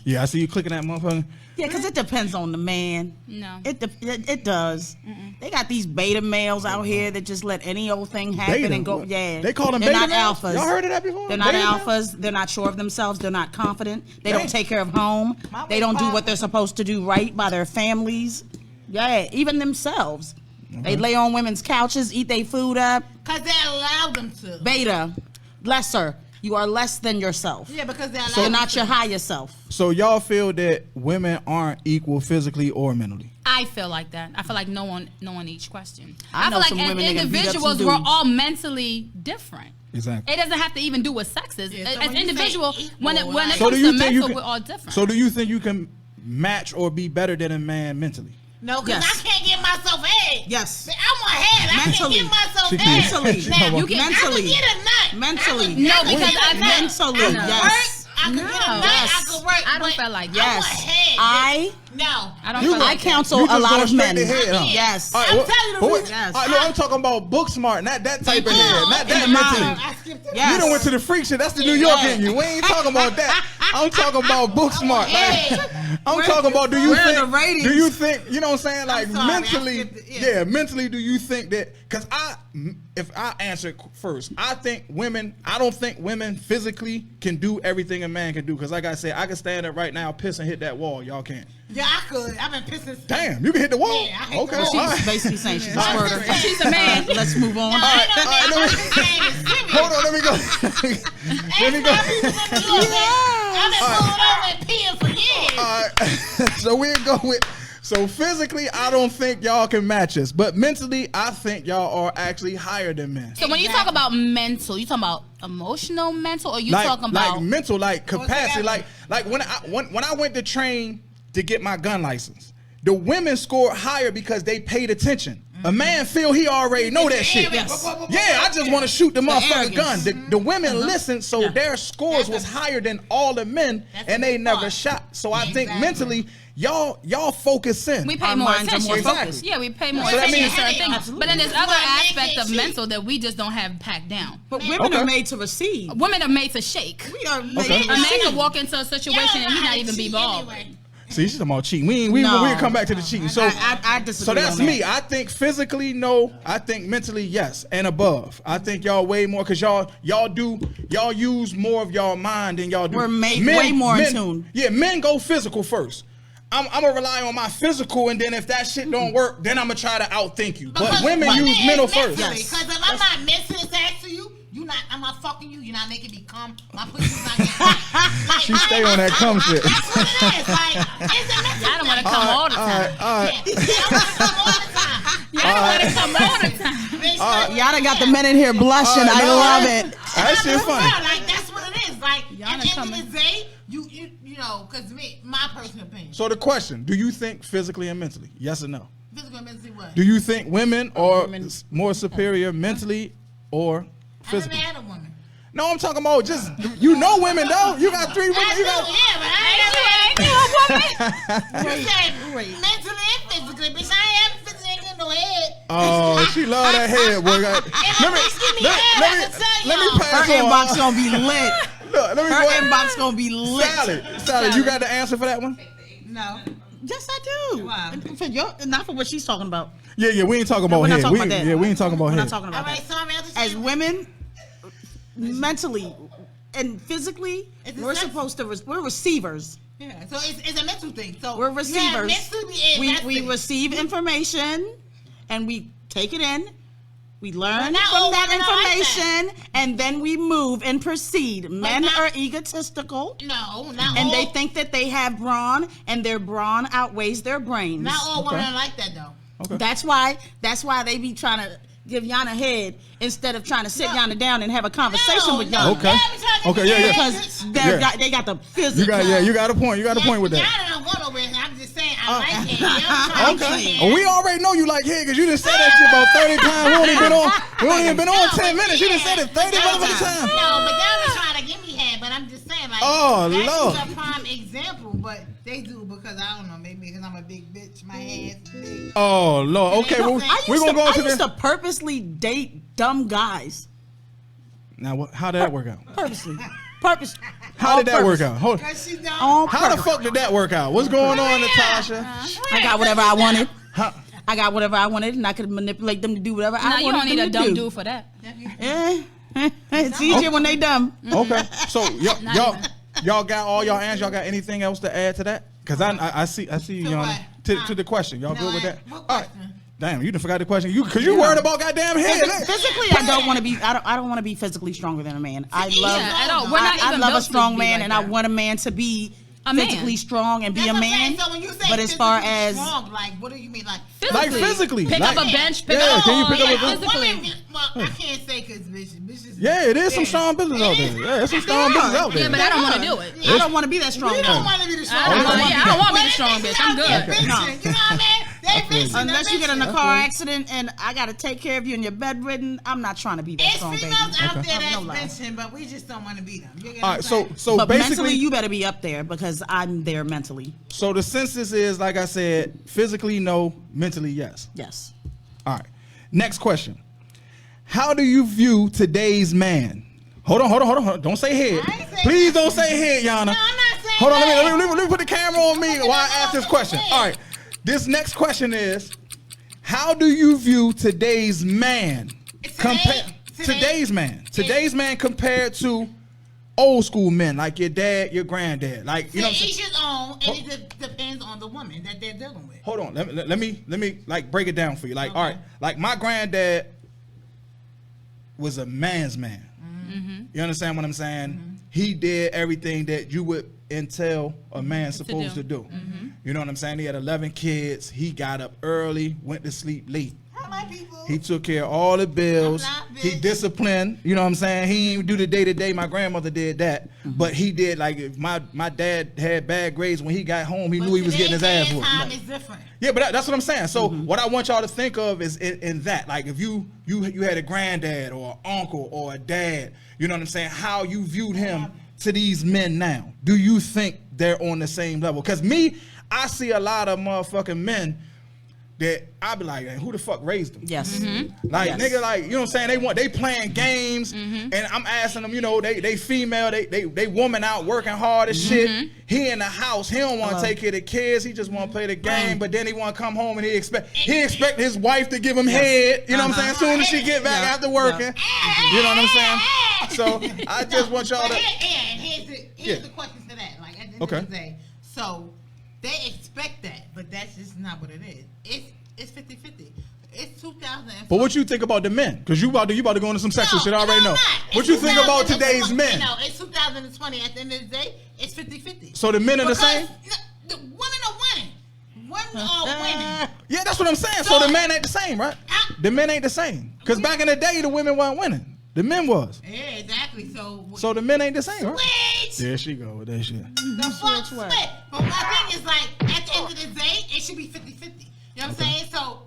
[SPEAKER 2] Yeah, I see you clicking that motherfucker.
[SPEAKER 3] Yeah, because it depends on the man.
[SPEAKER 5] No.
[SPEAKER 3] It does. They got these beta males out here that just let any old thing happen
[SPEAKER 2] Beta?
[SPEAKER 3] and go.
[SPEAKER 2] What?
[SPEAKER 3] Yeah,
[SPEAKER 2] They call them
[SPEAKER 3] They're
[SPEAKER 2] beta
[SPEAKER 3] not
[SPEAKER 2] males?
[SPEAKER 3] alphas.
[SPEAKER 2] Y'all heard of that before?
[SPEAKER 3] They're not
[SPEAKER 2] Beta males?
[SPEAKER 3] alphas. They're not sure of themselves. They're not confident. They
[SPEAKER 2] Dang.
[SPEAKER 3] don't take care of home.
[SPEAKER 4] My
[SPEAKER 3] They don't do
[SPEAKER 4] papa-
[SPEAKER 3] what they're supposed to do right by their families. Yeah, even themselves. They lay on women's couches, eat their food up.
[SPEAKER 4] Because they allow them to.
[SPEAKER 3] Beta, lesser. You are less than yourself.
[SPEAKER 4] Yeah, because they allow
[SPEAKER 3] You're
[SPEAKER 4] them
[SPEAKER 3] not
[SPEAKER 4] to.
[SPEAKER 3] your higher self.
[SPEAKER 2] So y'all feel that women aren't equal physically or mentally?
[SPEAKER 5] I feel like that. I feel like no one each question.
[SPEAKER 3] I
[SPEAKER 5] I
[SPEAKER 3] know
[SPEAKER 5] feel like
[SPEAKER 3] some
[SPEAKER 5] as
[SPEAKER 3] women that can beat up some
[SPEAKER 5] individuals, we're
[SPEAKER 3] dudes.
[SPEAKER 5] all mentally different.
[SPEAKER 2] Exactly.
[SPEAKER 5] It doesn't have to even do with sexes.
[SPEAKER 4] Yeah, so
[SPEAKER 5] As
[SPEAKER 4] when you say
[SPEAKER 5] individual, when it
[SPEAKER 4] equal,
[SPEAKER 5] when it
[SPEAKER 4] like-
[SPEAKER 2] So
[SPEAKER 5] comes
[SPEAKER 2] do you
[SPEAKER 5] to
[SPEAKER 2] think you
[SPEAKER 5] mental,
[SPEAKER 2] can?
[SPEAKER 5] we're all different.
[SPEAKER 2] So do you think you can match or be better than a man mentally?
[SPEAKER 4] No, because
[SPEAKER 3] Yes.
[SPEAKER 4] I can't give myself head.
[SPEAKER 3] Yes.
[SPEAKER 4] I want head. I
[SPEAKER 3] Mentally.
[SPEAKER 4] can't give myself
[SPEAKER 2] She
[SPEAKER 4] head.
[SPEAKER 2] can't.
[SPEAKER 3] Mentally.
[SPEAKER 2] She
[SPEAKER 4] Now,
[SPEAKER 2] talking
[SPEAKER 4] you
[SPEAKER 2] about-
[SPEAKER 4] can,
[SPEAKER 3] Mentally.
[SPEAKER 4] I could get a nut.
[SPEAKER 3] Mentally.
[SPEAKER 5] No, because
[SPEAKER 4] I
[SPEAKER 5] I've
[SPEAKER 4] could
[SPEAKER 5] been-
[SPEAKER 3] Mentally,
[SPEAKER 4] I could
[SPEAKER 3] yes.
[SPEAKER 4] work, I could get a
[SPEAKER 5] No.
[SPEAKER 4] nut.
[SPEAKER 3] Yes.
[SPEAKER 4] I could work.
[SPEAKER 5] I don't
[SPEAKER 4] but
[SPEAKER 5] feel like
[SPEAKER 4] I
[SPEAKER 3] Yes.
[SPEAKER 4] want head.
[SPEAKER 3] I
[SPEAKER 4] No.
[SPEAKER 5] I don't
[SPEAKER 2] You
[SPEAKER 5] feel
[SPEAKER 2] go-
[SPEAKER 3] I
[SPEAKER 5] like that.
[SPEAKER 3] counsel
[SPEAKER 2] You
[SPEAKER 3] a
[SPEAKER 2] just
[SPEAKER 3] lot
[SPEAKER 2] going
[SPEAKER 3] of
[SPEAKER 2] straight
[SPEAKER 3] men.
[SPEAKER 2] to head, huh?
[SPEAKER 3] Yes.
[SPEAKER 2] All right,
[SPEAKER 4] I'm
[SPEAKER 2] what-
[SPEAKER 4] telling you the
[SPEAKER 2] but what-
[SPEAKER 4] reason.
[SPEAKER 3] Yes.
[SPEAKER 2] all right, look, I'm talking about book smart, not that type of head, not that
[SPEAKER 4] okay.
[SPEAKER 2] mentally.
[SPEAKER 4] I skipped it.
[SPEAKER 3] Yes.
[SPEAKER 2] You done went to the freak shit. That's the New York in you. We ain't talking about that. I'm talking about book smart.
[SPEAKER 4] Hey.
[SPEAKER 2] I'm talking about, do you
[SPEAKER 3] where are the ratings?
[SPEAKER 2] think, you know what I'm saying? Like
[SPEAKER 4] I'm sorry,
[SPEAKER 2] mentally,
[SPEAKER 4] I skipped it,
[SPEAKER 2] mentally, do you think that, because if I answer first, I don't think women physically can do everything a man can do. Because like I said, I can stand up right now, piss and hit that wall. Y'all can't.
[SPEAKER 4] Yeah, I could. I've been pissing.
[SPEAKER 2] Damn, you can hit the wall?
[SPEAKER 4] Yeah, I hit the
[SPEAKER 2] Okay,
[SPEAKER 4] wall.
[SPEAKER 2] all right.
[SPEAKER 3] She's basically saying she's a squirter.
[SPEAKER 5] She's a man.
[SPEAKER 3] Let's move on.
[SPEAKER 2] Hold on, let me go. Let me go.
[SPEAKER 4] I've been pulling over and peeing for years.
[SPEAKER 2] All right. So we'll go with. So physically, I don't think y'all can match us, but mentally, I think y'all are actually higher than men.
[SPEAKER 5] So when you talk about mental, you talking about emotional mental, or you talking about
[SPEAKER 2] like mental, like capacity, like when I went to train to get my gun license, the women scored higher because they paid attention. A man feel he already know that shit.
[SPEAKER 3] Yes.
[SPEAKER 2] Yeah, I just want to shoot the motherfucking gun.
[SPEAKER 3] arrogance.
[SPEAKER 2] The women listened, so their scores was higher than all the men, and they never shot. So I think mentally, y'all focus in.
[SPEAKER 5] we pay
[SPEAKER 3] Our
[SPEAKER 5] more
[SPEAKER 3] minds are more
[SPEAKER 5] attention.
[SPEAKER 3] focused.
[SPEAKER 5] Yeah, we pay more
[SPEAKER 2] So that
[SPEAKER 5] attention
[SPEAKER 2] means-
[SPEAKER 5] to certain things.
[SPEAKER 3] Absolutely.
[SPEAKER 5] But then there's other
[SPEAKER 4] Well, men
[SPEAKER 5] aspects
[SPEAKER 4] can't
[SPEAKER 5] of
[SPEAKER 4] cheat.
[SPEAKER 5] mental that we just don't have packed down.
[SPEAKER 3] But women
[SPEAKER 2] Okay.
[SPEAKER 3] are made to receive.
[SPEAKER 5] Women are made to shake.
[SPEAKER 3] We are made
[SPEAKER 2] Okay.
[SPEAKER 3] to
[SPEAKER 5] A man
[SPEAKER 3] receive.
[SPEAKER 5] can walk into a situation and he not even be bald.
[SPEAKER 2] See, she's talking about cheating. We'll come back to the cheating. So
[SPEAKER 3] I disagree.
[SPEAKER 2] So that's
[SPEAKER 3] on
[SPEAKER 2] me.
[SPEAKER 3] that.
[SPEAKER 2] I think physically, no. I think mentally, yes, and above. I think y'all way more because y'all use more of y'all mind than y'all do.
[SPEAKER 3] We're made way more in tune.
[SPEAKER 2] Yeah, men go physical first. I'm gonna rely on my physical, and then if that shit don't work, then I'm gonna try to outthink you. But women use mental first.
[SPEAKER 3] Yes.
[SPEAKER 4] Because if I'm not mentally attached to you, I'm not fucking you. You're not making me come. My pussy's not getting like,
[SPEAKER 2] She stay on that cum shit.
[SPEAKER 4] That's what it is. Like, it's a mental
[SPEAKER 5] I don't want to come all the time.
[SPEAKER 2] All right.
[SPEAKER 4] Yeah, I want to come all the time.
[SPEAKER 5] I don't want to come all the time.
[SPEAKER 3] Y'all done got the men in here blushing. I love it.
[SPEAKER 2] That shit funny.
[SPEAKER 4] Like, that's what it is. Like,
[SPEAKER 5] Y'all
[SPEAKER 4] at the end
[SPEAKER 5] coming.
[SPEAKER 4] of the day, you know, because my personal opinion.
[SPEAKER 2] So the question: do you think physically and mentally? Yes or no?
[SPEAKER 4] Physical and mentally what?
[SPEAKER 2] Do you think women are more superior mentally or
[SPEAKER 4] I never
[SPEAKER 2] physically?
[SPEAKER 4] had a woman.
[SPEAKER 2] No, I'm talking about just women though. You got 3 women.
[SPEAKER 4] I
[SPEAKER 2] You
[SPEAKER 4] do,
[SPEAKER 2] got.
[SPEAKER 4] yeah, but I ain't never had you said mentally and physically, bitch. I ain't physically ain't getting no head.
[SPEAKER 2] Oh, she love that head, boy. Let me
[SPEAKER 3] Her
[SPEAKER 2] pass
[SPEAKER 3] inbox
[SPEAKER 2] on.
[SPEAKER 3] gonna be lit.
[SPEAKER 2] Look, let me
[SPEAKER 3] Her
[SPEAKER 2] go.
[SPEAKER 3] inbox gonna be lit.
[SPEAKER 2] Sally, you got the answer for that one?
[SPEAKER 4] No.
[SPEAKER 3] Yes, I do.
[SPEAKER 4] Wow.
[SPEAKER 3] Not for what she's talking about.
[SPEAKER 2] Yeah, we ain't talking about
[SPEAKER 3] we're not
[SPEAKER 2] head.
[SPEAKER 3] talking about that.
[SPEAKER 2] Yeah, we ain't talking about
[SPEAKER 3] We're
[SPEAKER 2] head.
[SPEAKER 3] not talking
[SPEAKER 4] All
[SPEAKER 3] about
[SPEAKER 4] right,
[SPEAKER 3] that.
[SPEAKER 4] so I'm answering
[SPEAKER 3] As women, mentally and physically,
[SPEAKER 4] It's a
[SPEAKER 3] we're
[SPEAKER 4] sex-
[SPEAKER 3] supposed to. We're receivers.
[SPEAKER 4] Yeah, so it's a mental thing. So
[SPEAKER 3] We're
[SPEAKER 4] you
[SPEAKER 3] receivers.
[SPEAKER 4] have mentally
[SPEAKER 3] We
[SPEAKER 4] invested.
[SPEAKER 3] receive information and we take it in. We learn
[SPEAKER 4] not
[SPEAKER 3] from
[SPEAKER 4] all
[SPEAKER 3] that
[SPEAKER 4] women are like
[SPEAKER 3] information and then we move and proceed. Men
[SPEAKER 4] not-
[SPEAKER 3] are egotistical
[SPEAKER 4] No, not
[SPEAKER 3] and
[SPEAKER 4] all.
[SPEAKER 3] they think that they have brawn and their brawn outweighs their brains.
[SPEAKER 4] Not all women are like that though.
[SPEAKER 2] Okay.
[SPEAKER 3] That's why they be trying to give Yana head instead of trying to sit Yana down and have a conversation with Yana.
[SPEAKER 2] Okay. Okay, yeah.
[SPEAKER 3] Because
[SPEAKER 2] Yeah.
[SPEAKER 3] they got the physical.
[SPEAKER 2] You got a point. You got a point with that.
[SPEAKER 4] I don't go nowhere. I'm just saying I like it. You know what I'm trying to
[SPEAKER 2] Okay.
[SPEAKER 4] get
[SPEAKER 2] Well, we already know you like head because you done said that shit about 30 times. We only been on 10 minutes. You done said it 30 motherfucking times.
[SPEAKER 4] No, but they was trying to give me head. But I'm just saying, like,
[SPEAKER 2] Oh,
[SPEAKER 4] that's
[SPEAKER 2] Lord.
[SPEAKER 4] a prime example. But they do because I don't know, maybe because I'm a big bitch. My head's big.
[SPEAKER 2] Oh, Lord. Okay, well, we're going to go
[SPEAKER 3] I
[SPEAKER 2] to
[SPEAKER 3] used
[SPEAKER 2] the...
[SPEAKER 3] to purposely date dumb guys.
[SPEAKER 2] Now, how did that work out?
[SPEAKER 3] Purposely.
[SPEAKER 2] How did that work out? Hold.
[SPEAKER 4] Because she don't.
[SPEAKER 3] On
[SPEAKER 2] How the
[SPEAKER 3] purpose.
[SPEAKER 2] fuck did that work out? What's going on, Natasha?
[SPEAKER 3] I got whatever I wanted.
[SPEAKER 2] How-
[SPEAKER 3] I got whatever I wanted, and I could manipulate them to do whatever
[SPEAKER 5] Now
[SPEAKER 3] I
[SPEAKER 5] you
[SPEAKER 3] wanted
[SPEAKER 5] don't need a
[SPEAKER 3] them
[SPEAKER 5] dumb
[SPEAKER 3] to do.
[SPEAKER 5] dude for that.
[SPEAKER 3] It's easier when they dumb.
[SPEAKER 2] Okay, so y'all got all y'all answers. Y'all got anything else to add to that? Because I see you on
[SPEAKER 4] what?
[SPEAKER 2] to the question. Y'all good with that?
[SPEAKER 4] What
[SPEAKER 2] All right.
[SPEAKER 4] question?
[SPEAKER 2] Damn, you done forgot the question. Because you worried about goddamn head.
[SPEAKER 3] Physically, I don't want to be. I don't want to be physically stronger than a man. I love.
[SPEAKER 5] Yeah, at all. We're not
[SPEAKER 3] I
[SPEAKER 5] even
[SPEAKER 3] love a
[SPEAKER 5] built to
[SPEAKER 3] strong
[SPEAKER 5] be
[SPEAKER 3] man,
[SPEAKER 5] like
[SPEAKER 3] and
[SPEAKER 5] that.
[SPEAKER 3] I want a man to be
[SPEAKER 5] A man.
[SPEAKER 3] physically strong and be
[SPEAKER 4] That's
[SPEAKER 3] a
[SPEAKER 4] what I'm
[SPEAKER 3] man.
[SPEAKER 4] saying. So when you say
[SPEAKER 3] But as far
[SPEAKER 4] physically
[SPEAKER 3] as
[SPEAKER 4] strong, like, what do you mean? Like,
[SPEAKER 2] Like physically.
[SPEAKER 5] Pick
[SPEAKER 2] like,
[SPEAKER 5] up a bench, pick
[SPEAKER 2] Yeah,
[SPEAKER 5] up
[SPEAKER 2] can you pick up a
[SPEAKER 5] yeah,
[SPEAKER 2] bench?
[SPEAKER 5] physically.
[SPEAKER 4] Well, I can't say because bitches.
[SPEAKER 2] Yeah, it is some strong business out there. Yeah, there's some strong business out there.
[SPEAKER 5] Yeah, but I don't want to do it.
[SPEAKER 3] I don't want to be that strong.
[SPEAKER 4] You don't
[SPEAKER 3] man.
[SPEAKER 4] want to be the strong.
[SPEAKER 5] I don't
[SPEAKER 2] Okay.
[SPEAKER 5] want I don't want to be the strong bitch. I'm good.
[SPEAKER 4] You know what I mean? They bitching.
[SPEAKER 3] Unless you get in a
[SPEAKER 2] That's
[SPEAKER 3] car
[SPEAKER 2] right.
[SPEAKER 3] accident and I got to take care of you and you're bedridden, I'm not trying to be that
[SPEAKER 4] It's
[SPEAKER 3] strong, baby.
[SPEAKER 4] females out there
[SPEAKER 3] No
[SPEAKER 4] that's
[SPEAKER 3] lie.
[SPEAKER 4] bitching, but we just don't want to beat them. You get
[SPEAKER 2] All
[SPEAKER 4] what
[SPEAKER 2] right,
[SPEAKER 4] I'm saying?
[SPEAKER 2] so
[SPEAKER 3] But mentally,
[SPEAKER 2] basically,
[SPEAKER 3] you better be up there because I'm there mentally.
[SPEAKER 2] so the census is, like I said, physically no, mentally yes.
[SPEAKER 3] Yes.
[SPEAKER 2] All right. Next question. How do you view today's man? Hold on. Don't say head.
[SPEAKER 4] I ain't say
[SPEAKER 2] Please don't say head, Yana.
[SPEAKER 4] No, I'm not
[SPEAKER 2] Hold on, let me put the camera on me while I ask this question. All right, this next question is, how do you view today's man? Today's man compared to old school men, like your dad, your granddad, like you know.
[SPEAKER 4] Each his own, and it depends on the woman that they're dealing with.
[SPEAKER 2] Hold on, let me like break it down for you. Like, all right, like my granddad was a man's man. Mm-hmm. You understand what I'm saying? Mm-hmm. He did everything that you would entail a man supposed to do. Mm-hmm. You know what I'm saying? He had 11 kids. He got up early, went to sleep late. He took care of all the bills. He disciplined. You know what I'm saying? He didn't do the day-to-day. My grandmother did that. Mm-hmm. But he did, like, if my dad had bad grades when he got home, he knew he was getting his ass whooped.
[SPEAKER 4] Time is different.
[SPEAKER 2] Yeah, but that's what I'm saying. So what I want y'all to think of is in that. Like, if you had a granddad or an uncle or a dad, you know what I'm saying, how you viewed him to these men now. Do you think they're on the same level? Because me, I see a lot of motherfucking men that I be like, who the fuck raised them?
[SPEAKER 3] Yes.
[SPEAKER 2] Mm-hmm. Like, nigga, like, you know what I'm saying? They playing games, and I'm asking them, you know, they female, they woman out working hard as shit. He in the house, he don't want to take care of the kids, he just want to play the game, but then he want to come home and he expect his wife to give him head, you know what I'm saying? As soon as she get back after working, you know what I'm saying? So I just want y'all to.
[SPEAKER 4] And here's the question to that. Like, at the end of the day, so they expect that, but that's just not what it is. It's 50-50. It's 2004.
[SPEAKER 2] But what you think about the men? Because you about to go into some sexual shit. I already know. What you think about today's men?
[SPEAKER 4] No, it's 2020. At the end of the day, it's 50-50.
[SPEAKER 2] So the men are the same?
[SPEAKER 4] The women are winning. Women are winning.
[SPEAKER 2] Yeah, that's what I'm saying. So the men ain't the same, right? The men ain't the same. Because back in the day, the women weren't winning. The men was.
[SPEAKER 4] Yeah, exactly.
[SPEAKER 2] So the men ain't the same, right?
[SPEAKER 4] Switch.
[SPEAKER 2] There she go with that shit.
[SPEAKER 4] The fuck split. But my thing is, like, at the end of the day, it should be 50-50. You know what I'm saying? So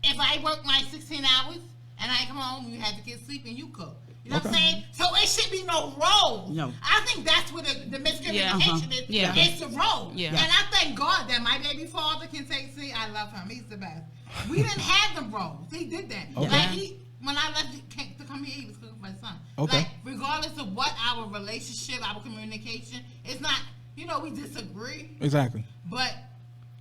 [SPEAKER 4] if I work like 16 hours and I come home, you have the kids sleep and you cook. You know what I'm saying? So it should be no role. No. I think that's what the miscommunication is. Yeah. It's the role. Yeah. And I thank God that my baby father can see, I love him. He's the best. We didn't have the roles. He did that. Okay. Like when I left to come here, he was cooking for his son. Okay. Like, regardless of what our relationship, our communication, it's not, you know, we disagree.
[SPEAKER 2] Exactly.
[SPEAKER 4] But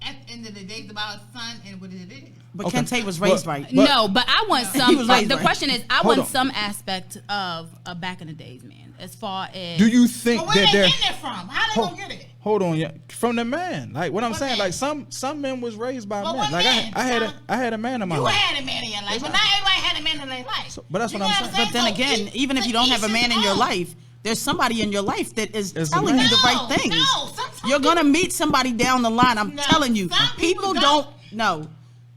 [SPEAKER 4] at the end of the day, it's about his son and what it is.
[SPEAKER 3] But Kente was raised right.
[SPEAKER 5] No, but I want some. The question is, I want some aspect of a back in the days, man. As far as,
[SPEAKER 2] do you think
[SPEAKER 4] where they getting it from? How they gonna get it?
[SPEAKER 2] Hold on, yeah, from the man. Like what I'm saying, like some men was raised by men. Like I had a man in my life.
[SPEAKER 4] You had a man in your life, but not everybody had a man in their life.
[SPEAKER 2] So, but that's what I'm saying.
[SPEAKER 3] But then again, even if you don't have a man in your life, there's somebody in your life that is telling you the right things. You're gonna meet somebody down the line. I'm telling you, people don't.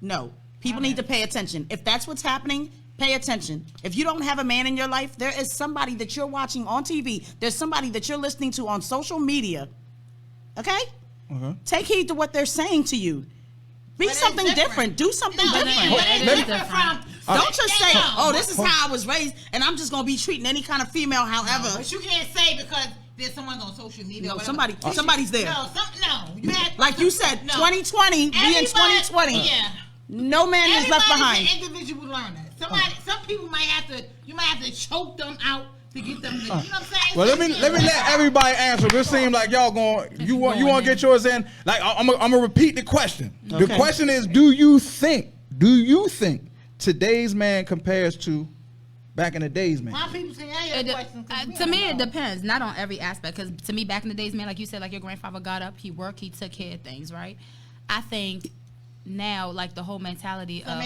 [SPEAKER 3] No. People need to pay attention. If that's what's happening, pay attention. If you don't have a man in your life, there is somebody that you're watching on TV. There's somebody that you're listening to on social media. Okay? Take heed to what they're saying to you. Be something different. Do something different. Don't just say, "Oh, this is how I was raised," and I'm just gonna be treating any kind of female however.
[SPEAKER 4] But you can't say because there's someone on social media.
[SPEAKER 3] No, somebody's there.
[SPEAKER 4] You had,
[SPEAKER 3] like you said, 2020, we in 2020.
[SPEAKER 4] Yeah.
[SPEAKER 3] No man is left behind.
[SPEAKER 4] Everybody's an individual learner. Some people might have to choke them out to get them. You know what I'm saying?
[SPEAKER 2] Well, let me let everybody answer. This seems like y'all you want to get yours in. Like I'm gonna repeat the question. Okay. The question is, do you think today's man compares to back in the days, man?
[SPEAKER 4] My people say, I have questions.
[SPEAKER 5] To me, it depends. Not on every aspect. Because to me, back in the days, man, like you said, like your grandfather got up, he worked, he took care of things, right? I think now, like the whole mentality of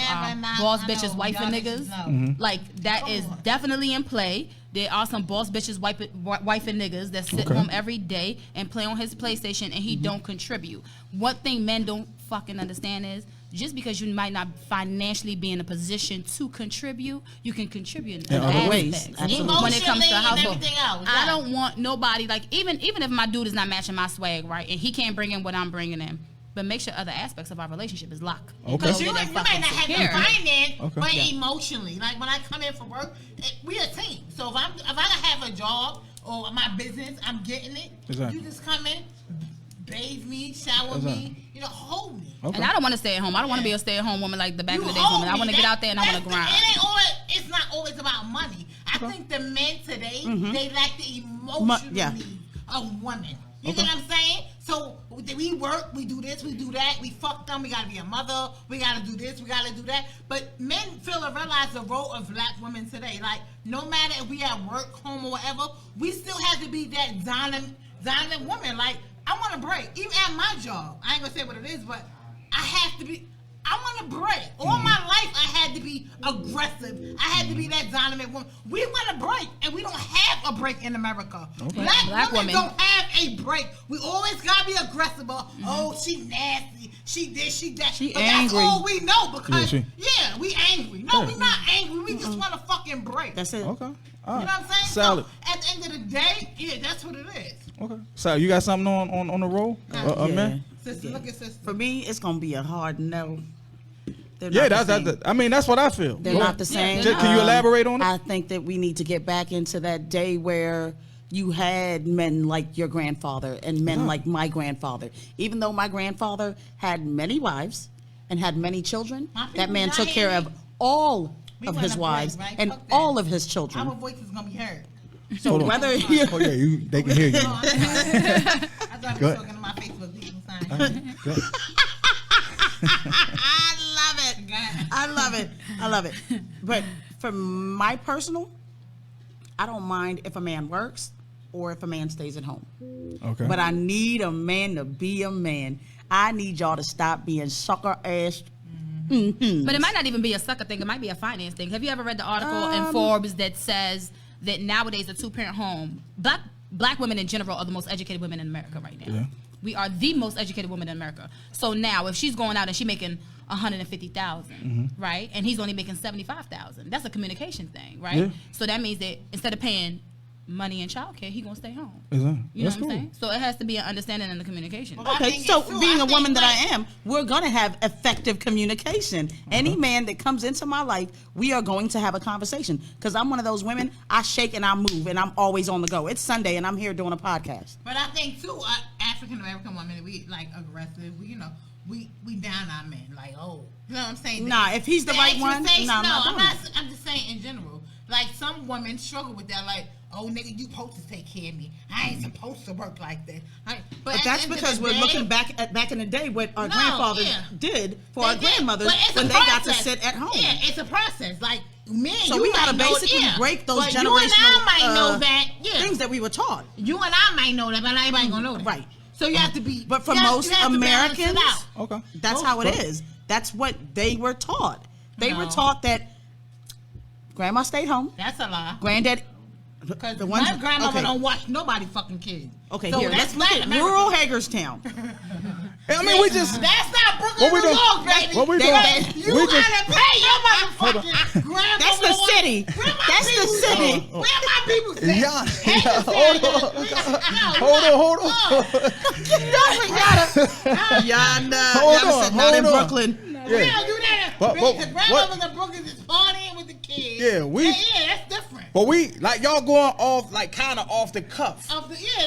[SPEAKER 5] boss bitches, wife and niggas, like that is definitely in play. There are some boss bitches, wife and niggas that sit home every day and play on his PlayStation and he don't contribute. One thing men don't fucking understand is, just because you might not financially be in a position to contribute, you can contribute in other ways. When it comes to household, I don't want nobody, like even if my dude is not matching my swag, right, and he can't bring in what I'm bringing in, but make sure other aspects of our relationship is locked.
[SPEAKER 4] Because you might not have the finance, but emotionally, like when I come in for work, we a team. So if I have a job or my business, I'm getting it. Exactly. You just come in, bathe me, shower me, hold me.
[SPEAKER 5] Okay. And I don't want to stay at home. I don't want to be a stay-at-home woman like the back in the days woman. I want to get out there and I want to grind.
[SPEAKER 4] It's not always about money. I think the men today, they lack the emotional needs of women. You know what I'm saying? So we work, we do this, we do that, we fuck them, we gotta be a mother, we gotta do this, we gotta do that. But men feel and realize the role of black women today. Like, no matter if we at work, home, or whatever, we still have to be that dominant woman. Like, I want a break. Even at my job, I ain't gonna say what it is, but I have to be. I want a break. All my life, I had to be aggressive. I had to be that dominant woman. We want a break, and we don't have a break in America. Okay. Black women don't have a break. We always gotta be aggressive. Oh, she nasty. She this, she that.
[SPEAKER 3] She
[SPEAKER 4] but
[SPEAKER 3] angry.
[SPEAKER 4] that's all we know because we angry. No,
[SPEAKER 2] Yeah.
[SPEAKER 4] we not angry. We just want a fucking break.
[SPEAKER 3] That's it.
[SPEAKER 2] Okay.
[SPEAKER 4] You know what I'm saying?
[SPEAKER 2] Salad.
[SPEAKER 4] So at the end of the day, that's what it is.
[SPEAKER 2] Okay. So you got something on the roll, man?
[SPEAKER 4] Sister, look at sister.
[SPEAKER 3] For me, it's gonna be a hard no. They're
[SPEAKER 2] Yeah,
[SPEAKER 3] not the same.
[SPEAKER 2] that's what I feel.
[SPEAKER 3] They're not the same.
[SPEAKER 2] Can you elaborate on it?
[SPEAKER 3] I think that we need to get back into that day where you had men like your grandfather and men like my grandfather. Even though my grandfather had many wives and had many children, that man took care of all of his wives and all of his children.
[SPEAKER 4] Our voice is gonna be heard.
[SPEAKER 3] So whether you
[SPEAKER 2] Oh yeah, they can hear you.
[SPEAKER 4] I thought we were talking to my Facebook people sign.
[SPEAKER 3] I love it. But for my personal, I don't mind if a man works or if a man stays at home.
[SPEAKER 2] Okay.
[SPEAKER 3] But I need a man to be a man. I need y'all to stop being sucker ass. Mm-hmm.
[SPEAKER 5] But it might not even be a sucker thing. It might be a finance thing. Have you ever read the article in Forbes that says that nowadays a two-parent home, black women in general are the most educated women in America right now.
[SPEAKER 2] Yeah.
[SPEAKER 5] We are the most educated women in America. So now, if she's going out and she's making $150,000, right, and he's only making $75,000, that's a communication thing, right?
[SPEAKER 2] Yeah.
[SPEAKER 5] So that means that instead of paying money in childcare, he gonna stay home.
[SPEAKER 2] Exactly.
[SPEAKER 5] You know
[SPEAKER 2] That's
[SPEAKER 5] what I'm
[SPEAKER 2] cool.
[SPEAKER 5] saying? So it has to be an understanding and the communication.
[SPEAKER 3] Okay, so being a woman that I am, we're going to have effective communication. Any man that comes into my life, we are going to have a conversation. Because I'm one of those women, I shake and I move, and I'm always on the go. It's Sunday, and I'm here doing a podcast.
[SPEAKER 4] But I think, too, African American women, we, like, aggressive. We down our men. Like, oh. You know what I'm saying?
[SPEAKER 3] Nah, if he's the right one,
[SPEAKER 4] I'm just saying in general. Like, some women struggle with that. Like, oh, nigga, you supposed to take care of me. I ain't supposed to work like that.
[SPEAKER 3] But that's because we're looking back in the day what our grandfathers did for our grandmothers when they got to sit at home.
[SPEAKER 4] Yeah, it's a process. Like, me,
[SPEAKER 3] so we gotta basically break those generational
[SPEAKER 4] you and I might know that,
[SPEAKER 3] things that we were taught.
[SPEAKER 4] You and I might know that, but everybody gonna know that.
[SPEAKER 3] Right.
[SPEAKER 4] So you have to be.
[SPEAKER 3] But for most Americans,
[SPEAKER 2] okay,
[SPEAKER 3] that's how it is. That's what they were taught. They were taught that grandma stayed home.
[SPEAKER 4] That's a lie.
[SPEAKER 3] Granddad.
[SPEAKER 4] Because my grandmother don't watch nobody fucking kids.
[SPEAKER 3] Okay,
[SPEAKER 4] so
[SPEAKER 3] here, let's look at rural Hagerstown.
[SPEAKER 2] I mean, we just...
[SPEAKER 4] That's not Brooklyn, New York, baby.
[SPEAKER 2] What we doing?
[SPEAKER 4] You gotta pay your motherfucking grandma.
[SPEAKER 3] That's the city. That's the city.
[SPEAKER 4] Where my people stay?
[SPEAKER 2] Hold on.
[SPEAKER 3] Y'all said not in Brooklyn.
[SPEAKER 4] We don't do that. The grandmothers in Brooklyn is partying with the kids.
[SPEAKER 2] Yeah,
[SPEAKER 4] that's different.
[SPEAKER 2] But we, like, y'all going off, like, kind of off the cuff.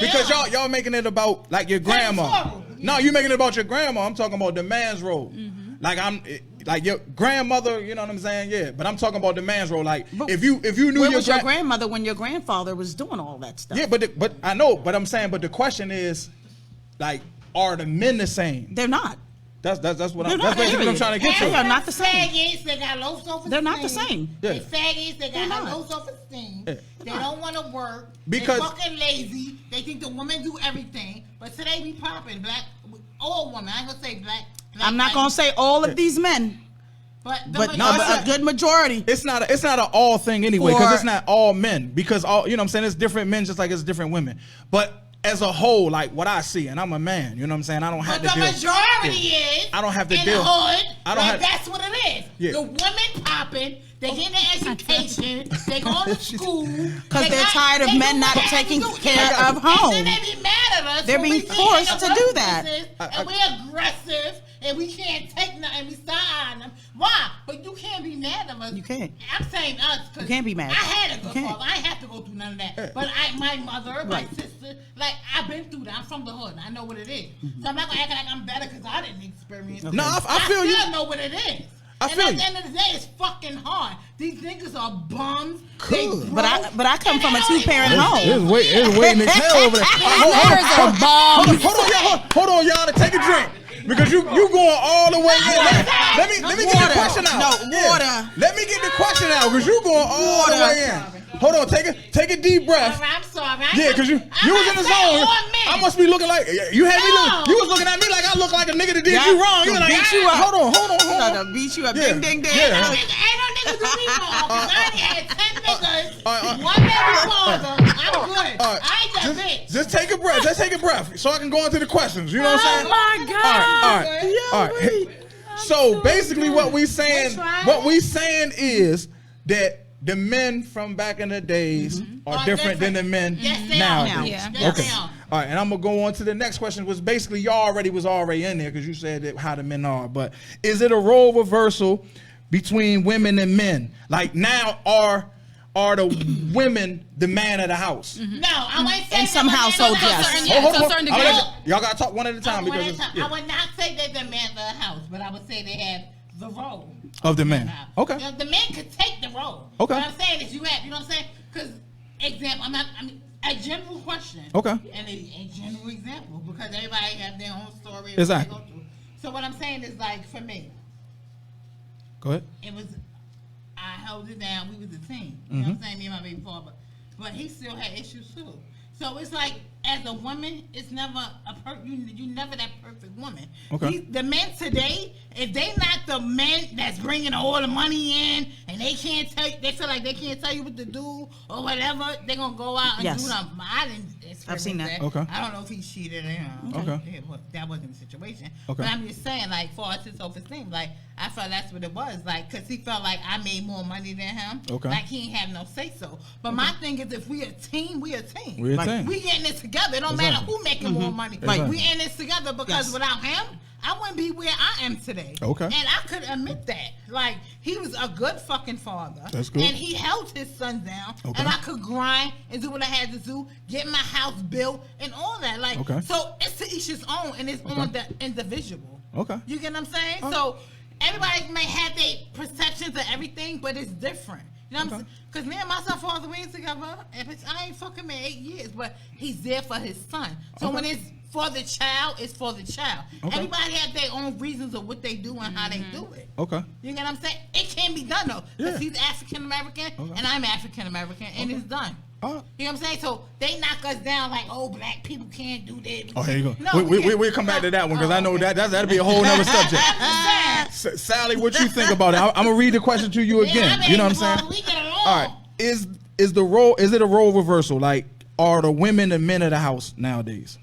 [SPEAKER 2] Because y'all making it about, like, your grandma. No, you making it about your grandma. I'm talking about the man's role. Like your grandmother, you know what I'm saying? Yeah, but I'm talking about the man's role. Like,
[SPEAKER 3] but
[SPEAKER 2] if you knew
[SPEAKER 3] where was your grandmother when your grandfather was doing all that stuff?
[SPEAKER 2] Yeah, but I know, but I'm saying, but the question is, like, are the men the same?
[SPEAKER 3] They're not.
[SPEAKER 2] That's what I'm trying to get to.
[SPEAKER 3] They are not the same.
[SPEAKER 4] Faggots, they got low self-esteem.
[SPEAKER 3] They're not the same.
[SPEAKER 4] They faggots, they got low self-esteem.
[SPEAKER 2] Yeah.
[SPEAKER 4] They don't want to work.
[SPEAKER 2] Because
[SPEAKER 4] they fucking lazy. They think the women do everything. But today we popping black, all women. I ain't gonna say black.
[SPEAKER 3] I'm not gonna say all of these men. But a good majority.
[SPEAKER 2] It's not an all thing anyway, because it's not all men. Because all, you know what I'm saying, it's different men just like it's different women. But as a whole, like what I see, and I'm a man, you know what I'm saying? I don't have to deal.
[SPEAKER 4] But the majority is.
[SPEAKER 2] I don't have to
[SPEAKER 4] in
[SPEAKER 2] deal.
[SPEAKER 4] The hood, that's what it is.
[SPEAKER 2] Yeah.
[SPEAKER 4] The women popping, they get an education, they go to school.
[SPEAKER 3] Because they're tired of men not taking care of home.
[SPEAKER 4] And then they be mad at us.
[SPEAKER 3] They're being forced to do that.
[SPEAKER 4] And we're aggressive, and we can't take nothing, we start on them. Why? But you can't be mad at us.
[SPEAKER 3] You can't.
[SPEAKER 4] I'm saying us.
[SPEAKER 3] You can't be mad.
[SPEAKER 4] I had a good father. I ain't have to go through none of that. But my mother, my sister, like, I've been through that. I'm from the hood. I know what it is. So I'm not going to act like I'm better because I didn't experience it.
[SPEAKER 2] No, I feel you.
[SPEAKER 4] I still know what it is.
[SPEAKER 2] I feel
[SPEAKER 4] at the
[SPEAKER 2] you.
[SPEAKER 4] end of the day, it's fucking hard. These niggas are bums.
[SPEAKER 2] Cool.
[SPEAKER 3] But I come from a 2-parent home.
[SPEAKER 2] It's waiting to hell over there.
[SPEAKER 5] Marriages are bombs.
[SPEAKER 2] Hold on, y'all, to take a drink. Because you going all the way in. Let me get the question out.
[SPEAKER 3] No, water.
[SPEAKER 2] Let me get the question out, because you going all the way in. Hold on, take a deep breath.
[SPEAKER 4] I'm sorry.
[SPEAKER 2] Yeah, because you was in the zone. I must be looking like you had me. You was looking at me like I look like a nigga that did you wrong. You was like,
[SPEAKER 3] beat you up.
[SPEAKER 2] hold on.
[SPEAKER 3] To beat you up.
[SPEAKER 2] Yeah.
[SPEAKER 3] Ding, ding, ding.
[SPEAKER 2] Yeah.
[SPEAKER 4] Ain't no niggas do me wrong. I already had 10 niggas. One baby father. I'm good. I ain't that bitch.
[SPEAKER 2] Just take a breath. Just take a breath, so I can go into the questions. You know what I'm saying?
[SPEAKER 5] Oh my God.
[SPEAKER 2] All right. So basically, what we saying is that the men from back in the days are different than the men nowadays.
[SPEAKER 5] Yeah.
[SPEAKER 2] Okay. All right, and I'm gonna go on to the next question, which basically y'all was already in there because you said that how the men are. But is it a role reversal between women and men? Like now, are the women the man of the house?
[SPEAKER 4] No, I wouldn't say
[SPEAKER 3] In some households, yes.
[SPEAKER 2] Y'all gotta talk one at a time because
[SPEAKER 4] I would not say that the man of the house, but I would say they have the role
[SPEAKER 2] of the man. Okay.
[SPEAKER 4] You know, the man could take the role.
[SPEAKER 2] Okay.
[SPEAKER 4] What I'm saying is you know what I'm saying? Because a general question.
[SPEAKER 2] Okay.
[SPEAKER 4] And a general example, because everybody have their own story.
[SPEAKER 2] Exactly.
[SPEAKER 4] What they go through. So what I'm saying is, like, for me,
[SPEAKER 2] Go ahead.
[SPEAKER 4] it was, I held it down. We was a team. You know what I'm saying? Me and my baby father. But he still had issues too. So it's like, as a woman, it's never you never that perfect woman.
[SPEAKER 2] Okay.
[SPEAKER 4] The men today, if they not the men that's bringing all the money in, and they can't tell you, they feel like they can't tell you what to do or whatever, they gonna go out and
[SPEAKER 3] Yes.
[SPEAKER 4] do them. I didn't.
[SPEAKER 3] I've seen that.
[SPEAKER 2] Okay.
[SPEAKER 4] I don't know if he cheated or
[SPEAKER 2] Okay.
[SPEAKER 4] yeah, well, that wasn't the situation.
[SPEAKER 2] Okay.
[SPEAKER 4] But I'm just saying, like, for us, his self-esteem, like, I felt that's what it was, like, because he felt like I made more money than him.
[SPEAKER 2] Okay.
[SPEAKER 4] Like, he ain't have no say-so. But my thing is, if we a team, we a team.
[SPEAKER 2] We're a team.
[SPEAKER 4] We getting this together. It don't matter who making more money.
[SPEAKER 2] Exactly.
[SPEAKER 4] We in this together because without him, I wouldn't be where I am today.
[SPEAKER 2] Okay.
[SPEAKER 4] And I could admit that. Like, he was a good fucking father.
[SPEAKER 2] That's good.
[SPEAKER 4] And he held his son down.
[SPEAKER 2] Okay.
[SPEAKER 4] And I could grind and do what I had to do, get my house built and all that. Like,
[SPEAKER 2] Okay.
[SPEAKER 4] so it's to each his own, and it's on the individual.
[SPEAKER 2] Okay.
[SPEAKER 4] You get what I'm saying? So everybody may have their perceptions of everything, but it's different. You know what I'm saying? Because me and my son father, we ain't together. And I ain't fucking man 8 years, but he's there for his son. So when it's for the child, it's for the child.
[SPEAKER 2] Okay.
[SPEAKER 4] Everybody have their own reasons of what they do and how they do it.
[SPEAKER 2] Okay.
[SPEAKER 4] You get what I'm saying? It can be done though. Because
[SPEAKER 2] Yeah.
[SPEAKER 4] he's African American and I'm African American, and it's done. You know what I'm saying? So they knock us down like, oh, black people can't do that.
[SPEAKER 2] Oh, here you go.
[SPEAKER 4] No,
[SPEAKER 2] We'll come back to that one because I know that'll be a whole nother subject. Sally, what you think about it? I'm gonna read the question to you again. You know what I'm saying?
[SPEAKER 4] We get along.
[SPEAKER 2] All right. Is it a role reversal? Like, are the women the men of the house nowadays?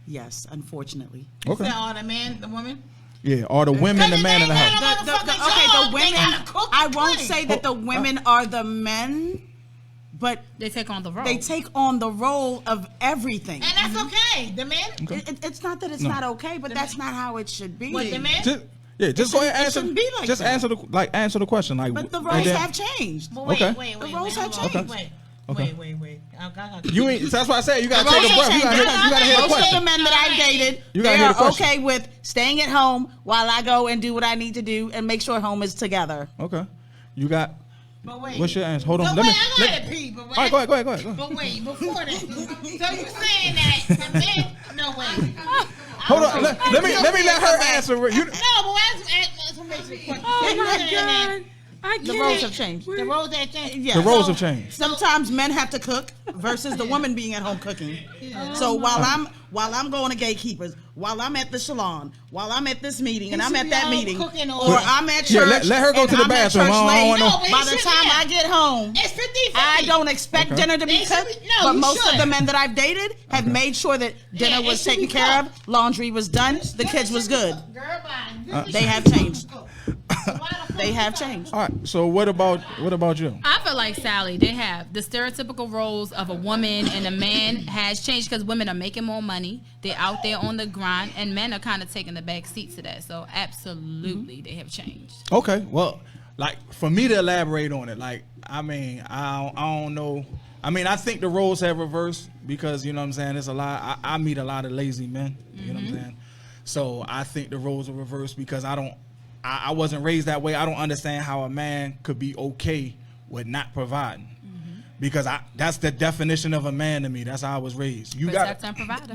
[SPEAKER 3] Yes, unfortunately.
[SPEAKER 2] Okay.
[SPEAKER 4] So are the man, the woman?
[SPEAKER 2] Yeah. Are the women the man of the house?
[SPEAKER 3] The women. I won't say that the women are the men, but
[SPEAKER 5] They take on the role.
[SPEAKER 3] they take on the role of everything.
[SPEAKER 4] And that's okay. The man?
[SPEAKER 3] It's not that it's not okay, but that's not how it should be.
[SPEAKER 4] What, the man?
[SPEAKER 2] Just go ahead and answer.
[SPEAKER 3] shouldn't be like
[SPEAKER 2] just
[SPEAKER 3] that.
[SPEAKER 2] answer the question. Like,
[SPEAKER 3] But the
[SPEAKER 2] and
[SPEAKER 3] roles
[SPEAKER 2] then-
[SPEAKER 3] have changed.
[SPEAKER 4] But wait,
[SPEAKER 2] Okay.
[SPEAKER 4] wait.
[SPEAKER 3] The roles have
[SPEAKER 4] hold on.
[SPEAKER 3] changed.
[SPEAKER 4] Wait.
[SPEAKER 2] Okay.
[SPEAKER 4] Wait.
[SPEAKER 2] You ain't. That's why I said you gotta
[SPEAKER 3] The
[SPEAKER 2] take a
[SPEAKER 3] roles
[SPEAKER 2] breath. You
[SPEAKER 3] have
[SPEAKER 2] gotta
[SPEAKER 3] changed.
[SPEAKER 2] hear the
[SPEAKER 3] Most of the
[SPEAKER 2] question.
[SPEAKER 3] men that I've dated,
[SPEAKER 2] You gotta
[SPEAKER 3] they
[SPEAKER 2] hear the
[SPEAKER 3] are
[SPEAKER 2] question.
[SPEAKER 3] okay with staying at home while I go and do what I need to do and make sure home is together.
[SPEAKER 2] Okay. You got.
[SPEAKER 4] But wait.
[SPEAKER 2] What's your answer? Hold on.
[SPEAKER 4] So
[SPEAKER 2] Let
[SPEAKER 4] wait,
[SPEAKER 2] me.
[SPEAKER 4] I gotta pee, but wait.
[SPEAKER 2] All right, go ahead.
[SPEAKER 4] But wait, before that. So you saying that the men? No, wait.
[SPEAKER 2] Hold on. Let me let her answer. You,
[SPEAKER 4] No, but that's what makes it question.
[SPEAKER 5] Oh
[SPEAKER 4] You
[SPEAKER 5] my
[SPEAKER 4] saying that
[SPEAKER 5] God. I
[SPEAKER 3] The
[SPEAKER 5] can't.
[SPEAKER 3] roles have changed.
[SPEAKER 4] The roles have changed.
[SPEAKER 3] Yes.
[SPEAKER 2] the roles have changed.
[SPEAKER 3] Sometimes men have to cook versus the woman being at home cooking. So while I'm going to gatekeepers, while I'm at the salon, while I'm at this meeting and
[SPEAKER 4] He
[SPEAKER 3] I'm
[SPEAKER 4] should
[SPEAKER 3] at
[SPEAKER 4] be
[SPEAKER 3] that
[SPEAKER 4] home
[SPEAKER 3] meeting,
[SPEAKER 4] cooking
[SPEAKER 3] or
[SPEAKER 4] or-
[SPEAKER 3] I'm at
[SPEAKER 2] Yeah,
[SPEAKER 3] church,
[SPEAKER 2] let her go
[SPEAKER 3] and
[SPEAKER 2] to the
[SPEAKER 3] I'm at
[SPEAKER 2] bathroom.
[SPEAKER 3] church
[SPEAKER 2] I don't
[SPEAKER 3] late,
[SPEAKER 2] wanna know.
[SPEAKER 4] No, but
[SPEAKER 3] by
[SPEAKER 4] it
[SPEAKER 3] the
[SPEAKER 4] should
[SPEAKER 3] time
[SPEAKER 4] be.
[SPEAKER 3] I get home,
[SPEAKER 4] It's 50-50.
[SPEAKER 3] I don't expect dinner to be
[SPEAKER 4] They should
[SPEAKER 3] cooked,
[SPEAKER 4] be- no,
[SPEAKER 3] but
[SPEAKER 4] you
[SPEAKER 3] most of
[SPEAKER 4] should.
[SPEAKER 3] the men that I've dated have made sure that dinner
[SPEAKER 4] it
[SPEAKER 3] was
[SPEAKER 4] should
[SPEAKER 3] taken
[SPEAKER 4] be
[SPEAKER 3] care of,
[SPEAKER 4] cooked.
[SPEAKER 3] laundry was done, the kids was good.
[SPEAKER 4] Girl, bye.
[SPEAKER 3] They have changed. They have changed.
[SPEAKER 2] All right. So what about you?
[SPEAKER 5] I feel like Sally, they have the stereotypical roles of a woman and a man has changed because women are making more money. They're out there on the grind, and men are kind of taking the back seat to that. So absolutely, they have changed.
[SPEAKER 2] Okay. Well, like for me to elaborate on it, like I mean, I don't know. I mean, I think the roles have reversed because you know what I'm saying. There's a lot. I meet a lot of lazy men. You know what I'm saying. So I think the roles are reversed because I don't I wasn't raised that way. I don't understand how a man could be okay with not providing. Because that's the definition of a man to me. That's how I was raised. You got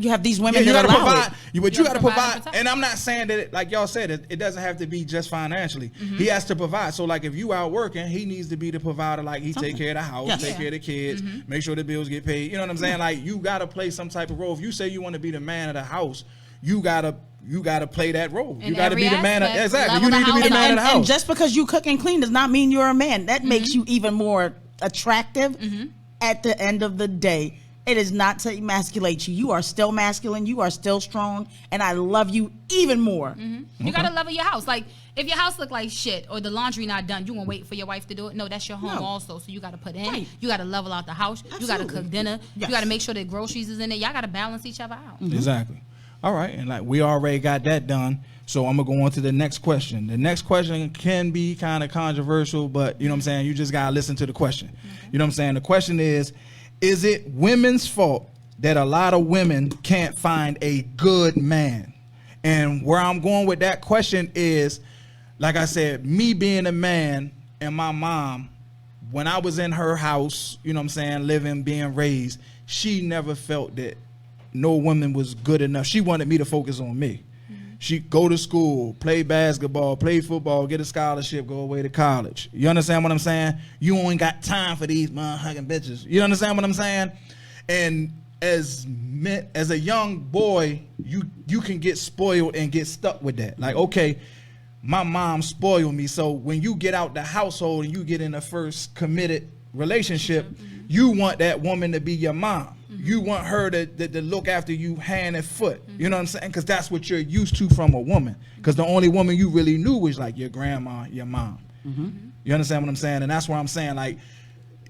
[SPEAKER 3] You have these women
[SPEAKER 2] you
[SPEAKER 3] that
[SPEAKER 2] gotta
[SPEAKER 3] allow
[SPEAKER 2] provide.
[SPEAKER 3] it.
[SPEAKER 2] But you got to
[SPEAKER 5] provide
[SPEAKER 2] provide.
[SPEAKER 5] and protect.
[SPEAKER 2] And I'm not saying that, like y'all said, it doesn't have to be just financially. He has to provide. So like if you out working, he needs to be the provider. Like he take care of the house,
[SPEAKER 3] Yes.
[SPEAKER 2] take care of the kids, make sure the bills get paid. You know what I'm saying? Like you got to play some type of role. If you say you want to be the man of the house, you gotta play that role.
[SPEAKER 5] In
[SPEAKER 2] You got to
[SPEAKER 5] every
[SPEAKER 2] be the man of
[SPEAKER 5] aspect,
[SPEAKER 2] exactly. You
[SPEAKER 5] level
[SPEAKER 2] need
[SPEAKER 5] the
[SPEAKER 2] to be the
[SPEAKER 5] house
[SPEAKER 2] man of the house.
[SPEAKER 3] And just because you cook and clean does not mean you're a man. That makes you even more attractive. At the end of the day, it is not to emasculate you. You are still masculine. You are still strong, and I love you even more.
[SPEAKER 5] You gotta level your house. Like if your house look like shit or the laundry not done, you gonna wait for your wife to do it? No, that's your home
[SPEAKER 3] No.
[SPEAKER 5] also. So you gotta put in.
[SPEAKER 3] Right.
[SPEAKER 5] You gotta level out the house. You gotta cook dinner.
[SPEAKER 3] Yes.
[SPEAKER 5] You gotta make sure that groceries is in there. Y'all gotta balance each other out.
[SPEAKER 2] Exactly. All right, and like we already got that done, so I'm gonna go on to the next question. The next question can be kind of controversial, but you know what I'm saying. You just gotta listen to the question. You know what I'm saying. The question is it women's fault that a lot of women can't find a good man? And where I'm going with that question is, like I said, me being a man and my mom, when I was in her house, you know what I'm saying, living, being raised, she never felt that no woman was good enough. She wanted me to focus on me. She go to school, play basketball, play football, get a scholarship, go away to college. You understand what I'm saying? You ain't got time for these motherfucking bitches. You understand what I'm saying? And as a young boy, you can get spoiled and get stuck with that. Like, okay, my mom spoiled me. So when you get out the household and you get in the first committed relationship, you want that woman to be your mom. You want her to look after you hand and foot. You know what I'm saying? Because that's what you're used to from a woman. Because the only woman you really knew was like your grandma, your mom. You understand what I'm saying? And that's why I'm saying, like,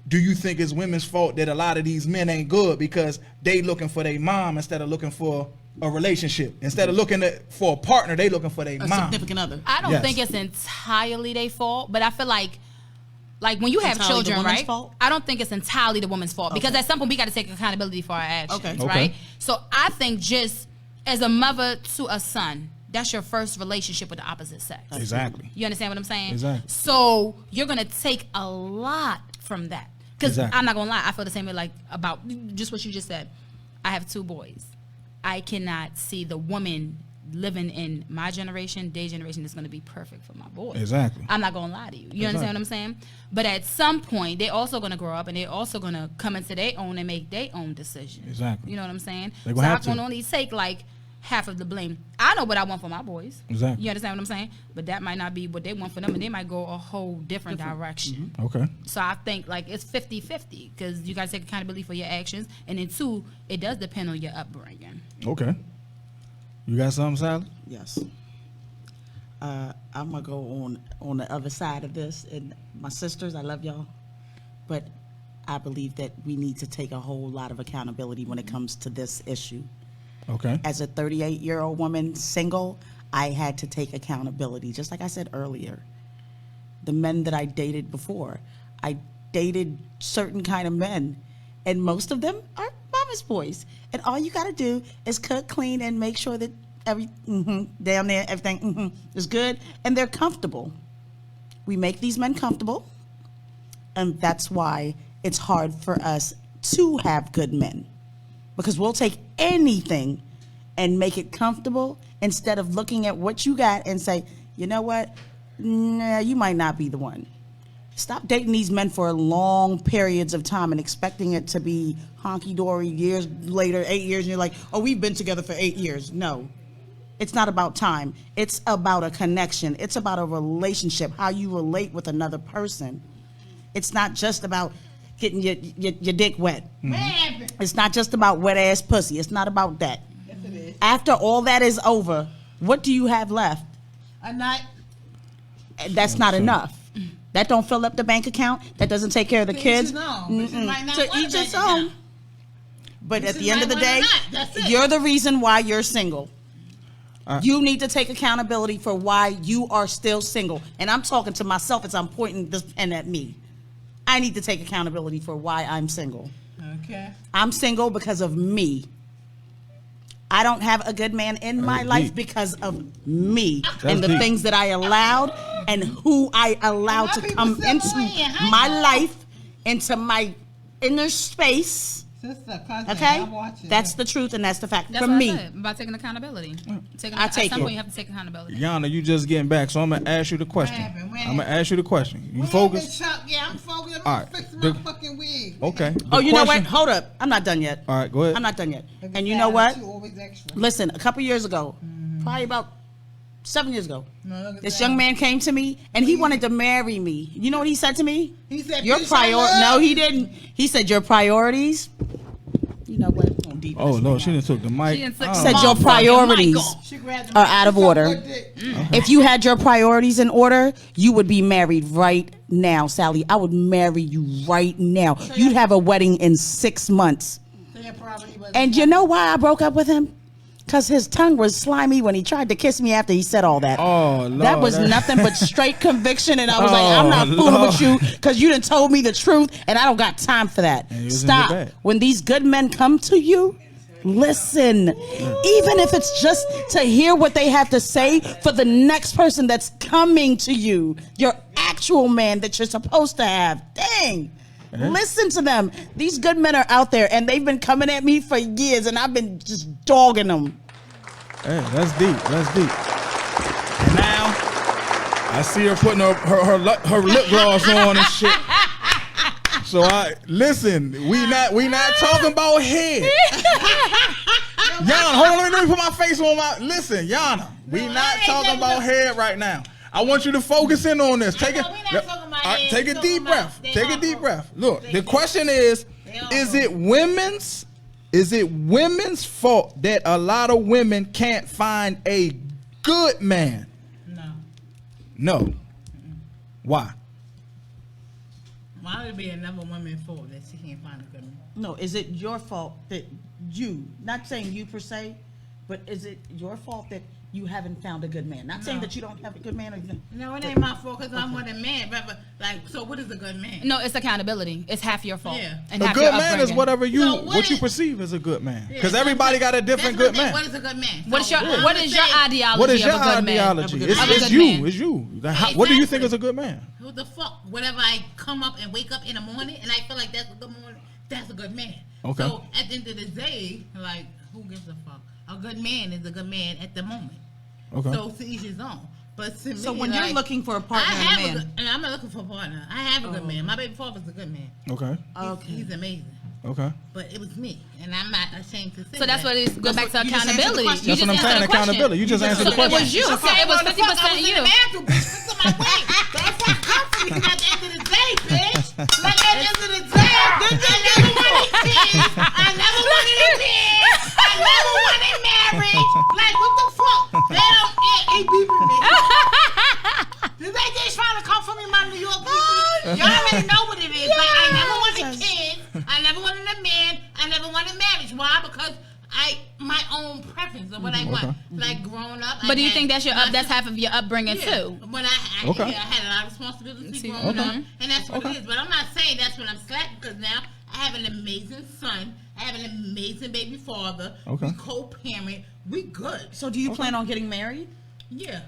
[SPEAKER 2] do you think it's women's fault that a lot of these men ain't good because they looking for their mom instead of looking for a relationship? Instead of looking for a partner, they looking for their
[SPEAKER 3] A
[SPEAKER 2] mom.
[SPEAKER 3] significant other.
[SPEAKER 5] I don't
[SPEAKER 2] Yes.
[SPEAKER 5] think it's entirely their fault, but I feel like when you have
[SPEAKER 3] Entirely the
[SPEAKER 5] children,
[SPEAKER 3] woman's
[SPEAKER 5] right?
[SPEAKER 3] fault?
[SPEAKER 5] I don't think it's entirely the woman's fault because
[SPEAKER 3] Okay.
[SPEAKER 5] at some point we got to take accountability for our actions,
[SPEAKER 3] Okay.
[SPEAKER 5] right? So I think just as a mother to a son, that's your first relationship with the opposite sex.
[SPEAKER 2] Exactly.
[SPEAKER 5] You understand what I'm saying?
[SPEAKER 2] Exactly.
[SPEAKER 5] So you're gonna take a lot from that. Because
[SPEAKER 2] Exactly.
[SPEAKER 5] I'm not gonna lie, I feel the same way like about just what you just said. I have 2 boys. I cannot see the woman living in my generation, their generation is gonna be perfect for my boys.
[SPEAKER 2] Exactly.
[SPEAKER 5] I'm not gonna lie to you. You understand what I'm saying? But at some point, they're also gonna grow up and they're also gonna come into their own and make their own decisions.
[SPEAKER 2] Exactly.
[SPEAKER 5] You know what I'm saying?
[SPEAKER 2] They're
[SPEAKER 5] So
[SPEAKER 2] gonna
[SPEAKER 5] I
[SPEAKER 2] have to.
[SPEAKER 5] can only take like half of the blame. I know what I want for my boys.
[SPEAKER 2] Exactly.
[SPEAKER 5] You understand what I'm saying? But that might not be what they want for them, and they might go a whole different direction.
[SPEAKER 2] Okay.
[SPEAKER 5] So I think like it's 50-50 because you guys take accountability for your actions, and then 2, it does depend on your upbringing.
[SPEAKER 2] Okay. You got something, Sally?
[SPEAKER 3] Yes. I'm gonna go on the other side of this, and my sisters, I love y'all, but I believe that we need to take a whole lot of accountability when it comes to this issue.
[SPEAKER 2] Okay.
[SPEAKER 3] As a 38-year-old woman, single, I had to take accountability. Just like I said earlier, the men that I dated before, I dated certain kind of men, and most of them are mama's boys. And all you got to do is cook, clean, and make sure that down there, everything is good, and they're comfortable. We make these men comfortable, and that's why it's hard for us to have good men. Because we'll take anything and make it comfortable instead of looking at what you got and say, you know what? Nah, you might not be the one. Stop dating these men for long periods of time and expecting it to be honky-dory years later, 8 years, and you're like, oh, we've been together for 8 years. No, it's not about time. It's about a connection. It's about a relationship, how you relate with another person. It's not just about getting your dick wet. It's not just about wet ass pussy. It's not about that.
[SPEAKER 4] Yes, it is.
[SPEAKER 3] After all that is over, what do you have left?
[SPEAKER 4] A nut.
[SPEAKER 3] That's not enough. That don't fill up the bank account. That doesn't take care of the
[SPEAKER 4] To each
[SPEAKER 3] kids.
[SPEAKER 4] his own. Bitches might not
[SPEAKER 3] To
[SPEAKER 4] want a
[SPEAKER 3] each his
[SPEAKER 4] bank
[SPEAKER 3] own.
[SPEAKER 4] account.
[SPEAKER 3] But at
[SPEAKER 4] Bitches
[SPEAKER 3] the end of the
[SPEAKER 4] might
[SPEAKER 3] day,
[SPEAKER 4] want a nut. That's it.
[SPEAKER 3] you're the reason why you're single. You need to take accountability for why you are still single. And I'm talking to myself as I'm pointing this pen at me. I need to take accountability for why I'm single.
[SPEAKER 4] Okay.
[SPEAKER 3] I'm single because of me. I don't have a good man in my
[SPEAKER 2] That's
[SPEAKER 3] life
[SPEAKER 2] deep.
[SPEAKER 3] because of me
[SPEAKER 2] That's
[SPEAKER 3] and the
[SPEAKER 2] deep.
[SPEAKER 3] things that I allowed and who I allowed to come into my life, into my inner space.
[SPEAKER 4] Sister, cousin,
[SPEAKER 3] Okay,
[SPEAKER 4] I'm watching.
[SPEAKER 3] that's the truth and that's the fact
[SPEAKER 5] That's
[SPEAKER 3] for
[SPEAKER 5] what
[SPEAKER 3] me.
[SPEAKER 5] I said about taking accountability.
[SPEAKER 3] I take
[SPEAKER 5] at some
[SPEAKER 3] it.
[SPEAKER 5] point, you have to take accountability.
[SPEAKER 2] Yana, you just getting back, so I'm gonna ask you the question.
[SPEAKER 4] happened? What
[SPEAKER 2] I'm gonna ask you the question. You focus?
[SPEAKER 4] Chuck? Yeah, I'm focused.
[SPEAKER 2] All
[SPEAKER 4] I'm
[SPEAKER 2] right.
[SPEAKER 4] fixing
[SPEAKER 2] The-
[SPEAKER 4] my fucking wig.
[SPEAKER 2] Okay.
[SPEAKER 3] Oh,
[SPEAKER 2] The
[SPEAKER 3] you know what?
[SPEAKER 2] question-
[SPEAKER 3] Hold up. I'm not done yet.
[SPEAKER 2] All right, go ahead.
[SPEAKER 3] I'm not done yet.
[SPEAKER 4] Look
[SPEAKER 3] And
[SPEAKER 4] at
[SPEAKER 3] you
[SPEAKER 4] that,
[SPEAKER 3] know what?
[SPEAKER 4] you always extra.
[SPEAKER 3] Listen, a couple years ago, probably about 7 years ago,
[SPEAKER 4] No, look at
[SPEAKER 3] this
[SPEAKER 4] that.
[SPEAKER 3] young man came to me and he wanted to marry me. You know what he said to me?
[SPEAKER 4] He said,
[SPEAKER 3] "Your
[SPEAKER 4] "Bitch, I
[SPEAKER 3] prior."
[SPEAKER 4] love
[SPEAKER 3] No, he
[SPEAKER 4] you."
[SPEAKER 3] didn't. He said, "Your priorities." You know what? Don't deep
[SPEAKER 2] Oh
[SPEAKER 3] this
[SPEAKER 2] no,
[SPEAKER 3] thing
[SPEAKER 2] she
[SPEAKER 3] out.
[SPEAKER 2] didn't took the mic.
[SPEAKER 5] She didn't took
[SPEAKER 2] Oh.
[SPEAKER 5] the
[SPEAKER 3] Said your
[SPEAKER 5] Motherfucking
[SPEAKER 3] priorities
[SPEAKER 5] Michael.
[SPEAKER 4] She grabbed the
[SPEAKER 3] are
[SPEAKER 4] mic.
[SPEAKER 3] out of
[SPEAKER 4] Suck
[SPEAKER 3] order.
[SPEAKER 4] her dick.
[SPEAKER 3] If you had your priorities in order, you would be married right now, Sally. I would marry you right now. You'd have a wedding in 6 months.
[SPEAKER 4] So your priority was-
[SPEAKER 3] And you know why I broke up with him? Because his tongue was slimy when he tried to kiss me after he said all that.
[SPEAKER 2] Oh, Lord,
[SPEAKER 3] that was
[SPEAKER 2] that-
[SPEAKER 3] nothing but straight conviction. And I was like, I'm not
[SPEAKER 2] Oh,
[SPEAKER 3] fooling with
[SPEAKER 2] Lord.
[SPEAKER 3] you because you done told me the truth and I don't got time for that.
[SPEAKER 2] And he was in your
[SPEAKER 3] Stop.
[SPEAKER 2] bag.
[SPEAKER 3] When these good men come to you, listen. Even if it's just to hear what they have to say for the next person that's coming to you, your actual man that you're supposed to have. Dang. Listen to them. These good men are out there and they've been coming at me for years and I've been just dogging them.
[SPEAKER 2] Hey, that's deep. That's deep. And now I see her putting her lip gloss on and shit. So listen. We not talking about head. Yana, hold on. Let me put my face on my. Listen, Yana. We
[SPEAKER 4] No,
[SPEAKER 2] not
[SPEAKER 4] I ain't
[SPEAKER 2] talking
[SPEAKER 4] talking
[SPEAKER 2] about
[SPEAKER 4] about-
[SPEAKER 2] head right now. I want you to focus in on this. Take
[SPEAKER 4] know,
[SPEAKER 2] it.
[SPEAKER 4] we not talking about head,
[SPEAKER 2] Take
[SPEAKER 4] we
[SPEAKER 2] a
[SPEAKER 4] talking
[SPEAKER 2] deep
[SPEAKER 4] about
[SPEAKER 2] breath.
[SPEAKER 4] they
[SPEAKER 2] Take a
[SPEAKER 4] all
[SPEAKER 2] deep
[SPEAKER 4] wrong.
[SPEAKER 2] breath. Look,
[SPEAKER 4] They
[SPEAKER 2] the
[SPEAKER 4] all
[SPEAKER 2] question is
[SPEAKER 4] all
[SPEAKER 2] it women's? Is it women's fault that a lot of women can't find a good man?
[SPEAKER 4] No.
[SPEAKER 2] No. Why?
[SPEAKER 4] Why would it be another woman's fault that she can't find a good man?
[SPEAKER 3] No, is it your fault that you, not saying you per se, but is it your fault that you haven't found a good man? Not saying
[SPEAKER 4] No.
[SPEAKER 3] that you don't have a good man or you
[SPEAKER 4] No, it ain't my fault because I'm with a man. But like, so what is a good man?
[SPEAKER 5] No, it's accountability. It's half your fault.
[SPEAKER 4] Yeah.
[SPEAKER 5] And
[SPEAKER 2] A
[SPEAKER 5] half
[SPEAKER 2] good
[SPEAKER 5] your
[SPEAKER 2] man is
[SPEAKER 5] upbringing.
[SPEAKER 2] whatever you
[SPEAKER 4] So
[SPEAKER 2] what you
[SPEAKER 4] is-
[SPEAKER 2] perceive as a good man.
[SPEAKER 4] Yeah,
[SPEAKER 2] Because
[SPEAKER 4] that's
[SPEAKER 2] everybody got a
[SPEAKER 4] that's
[SPEAKER 2] different
[SPEAKER 4] what
[SPEAKER 2] good
[SPEAKER 4] they-
[SPEAKER 2] man.
[SPEAKER 4] What is a good man?
[SPEAKER 5] What is your
[SPEAKER 4] I'm
[SPEAKER 5] what
[SPEAKER 4] gonna
[SPEAKER 5] is your
[SPEAKER 4] say,
[SPEAKER 5] ideology
[SPEAKER 2] What is your
[SPEAKER 5] of a good man?
[SPEAKER 2] ideology?
[SPEAKER 3] Of a good
[SPEAKER 2] It's,
[SPEAKER 3] man.
[SPEAKER 5] Of a
[SPEAKER 2] it's
[SPEAKER 5] good
[SPEAKER 2] you.
[SPEAKER 5] man.
[SPEAKER 2] It's you. What do you think is a good man?
[SPEAKER 4] Who the fuck? Whenever I come up and wake up in the morning and I feel like that's a good morning, that's a good man.
[SPEAKER 2] Okay.
[SPEAKER 4] So at the end of the day, like, who gives a fuck? A good man is a good man at the moment.
[SPEAKER 2] Okay.
[SPEAKER 4] So to each his own. But to
[SPEAKER 3] So
[SPEAKER 4] me,
[SPEAKER 3] when you're
[SPEAKER 4] like,
[SPEAKER 3] looking for a partner
[SPEAKER 4] I
[SPEAKER 3] and a
[SPEAKER 4] have
[SPEAKER 3] man.
[SPEAKER 4] good, and I'm not looking for a partner. I have a good man. My baby father's a good man.
[SPEAKER 2] Okay.
[SPEAKER 4] He's amazing.
[SPEAKER 2] Okay.
[SPEAKER 4] But it was me, and I'm not ashamed to say
[SPEAKER 5] So that's
[SPEAKER 4] that.
[SPEAKER 5] what it is. Go back to
[SPEAKER 3] what- you just answered the
[SPEAKER 5] accountability.
[SPEAKER 3] question.
[SPEAKER 5] You
[SPEAKER 2] That's what I'm
[SPEAKER 5] just
[SPEAKER 2] saying,
[SPEAKER 5] answered the question.
[SPEAKER 2] accountability. You just answered the
[SPEAKER 5] So it
[SPEAKER 2] question.
[SPEAKER 5] was you. So
[SPEAKER 4] Okay,
[SPEAKER 5] it was
[SPEAKER 4] well, the
[SPEAKER 5] 50%
[SPEAKER 4] fuck, I was in
[SPEAKER 5] you.
[SPEAKER 4] the bathroom, bitch. Fix my way. Don't fuck come for me 'cause at the end of the day, bitch. Like at the end of the day, I never wanted kids. I never wanted a kid. I never wanted marriage. Like what the fuck? They don't. He beeping me. Did they just trying to come for me, my New York people? Y'all already know what it is. Like I never wanted kids. I never wanted a man. I never wanted marriage. Why? Because my own preference of what I want. Like growing up.
[SPEAKER 5] But do you think that's that's half of your upbringing too?
[SPEAKER 4] When I had a lot of responsibility
[SPEAKER 5] See,
[SPEAKER 4] growing
[SPEAKER 2] okay.
[SPEAKER 4] up, and that's what it is. But I'm not saying that's when I'm slacking because now I have an amazing son. I have an amazing baby father.
[SPEAKER 2] Okay.
[SPEAKER 4] We co-parent. We good.
[SPEAKER 3] So do you plan on getting married?
[SPEAKER 4] Yeah.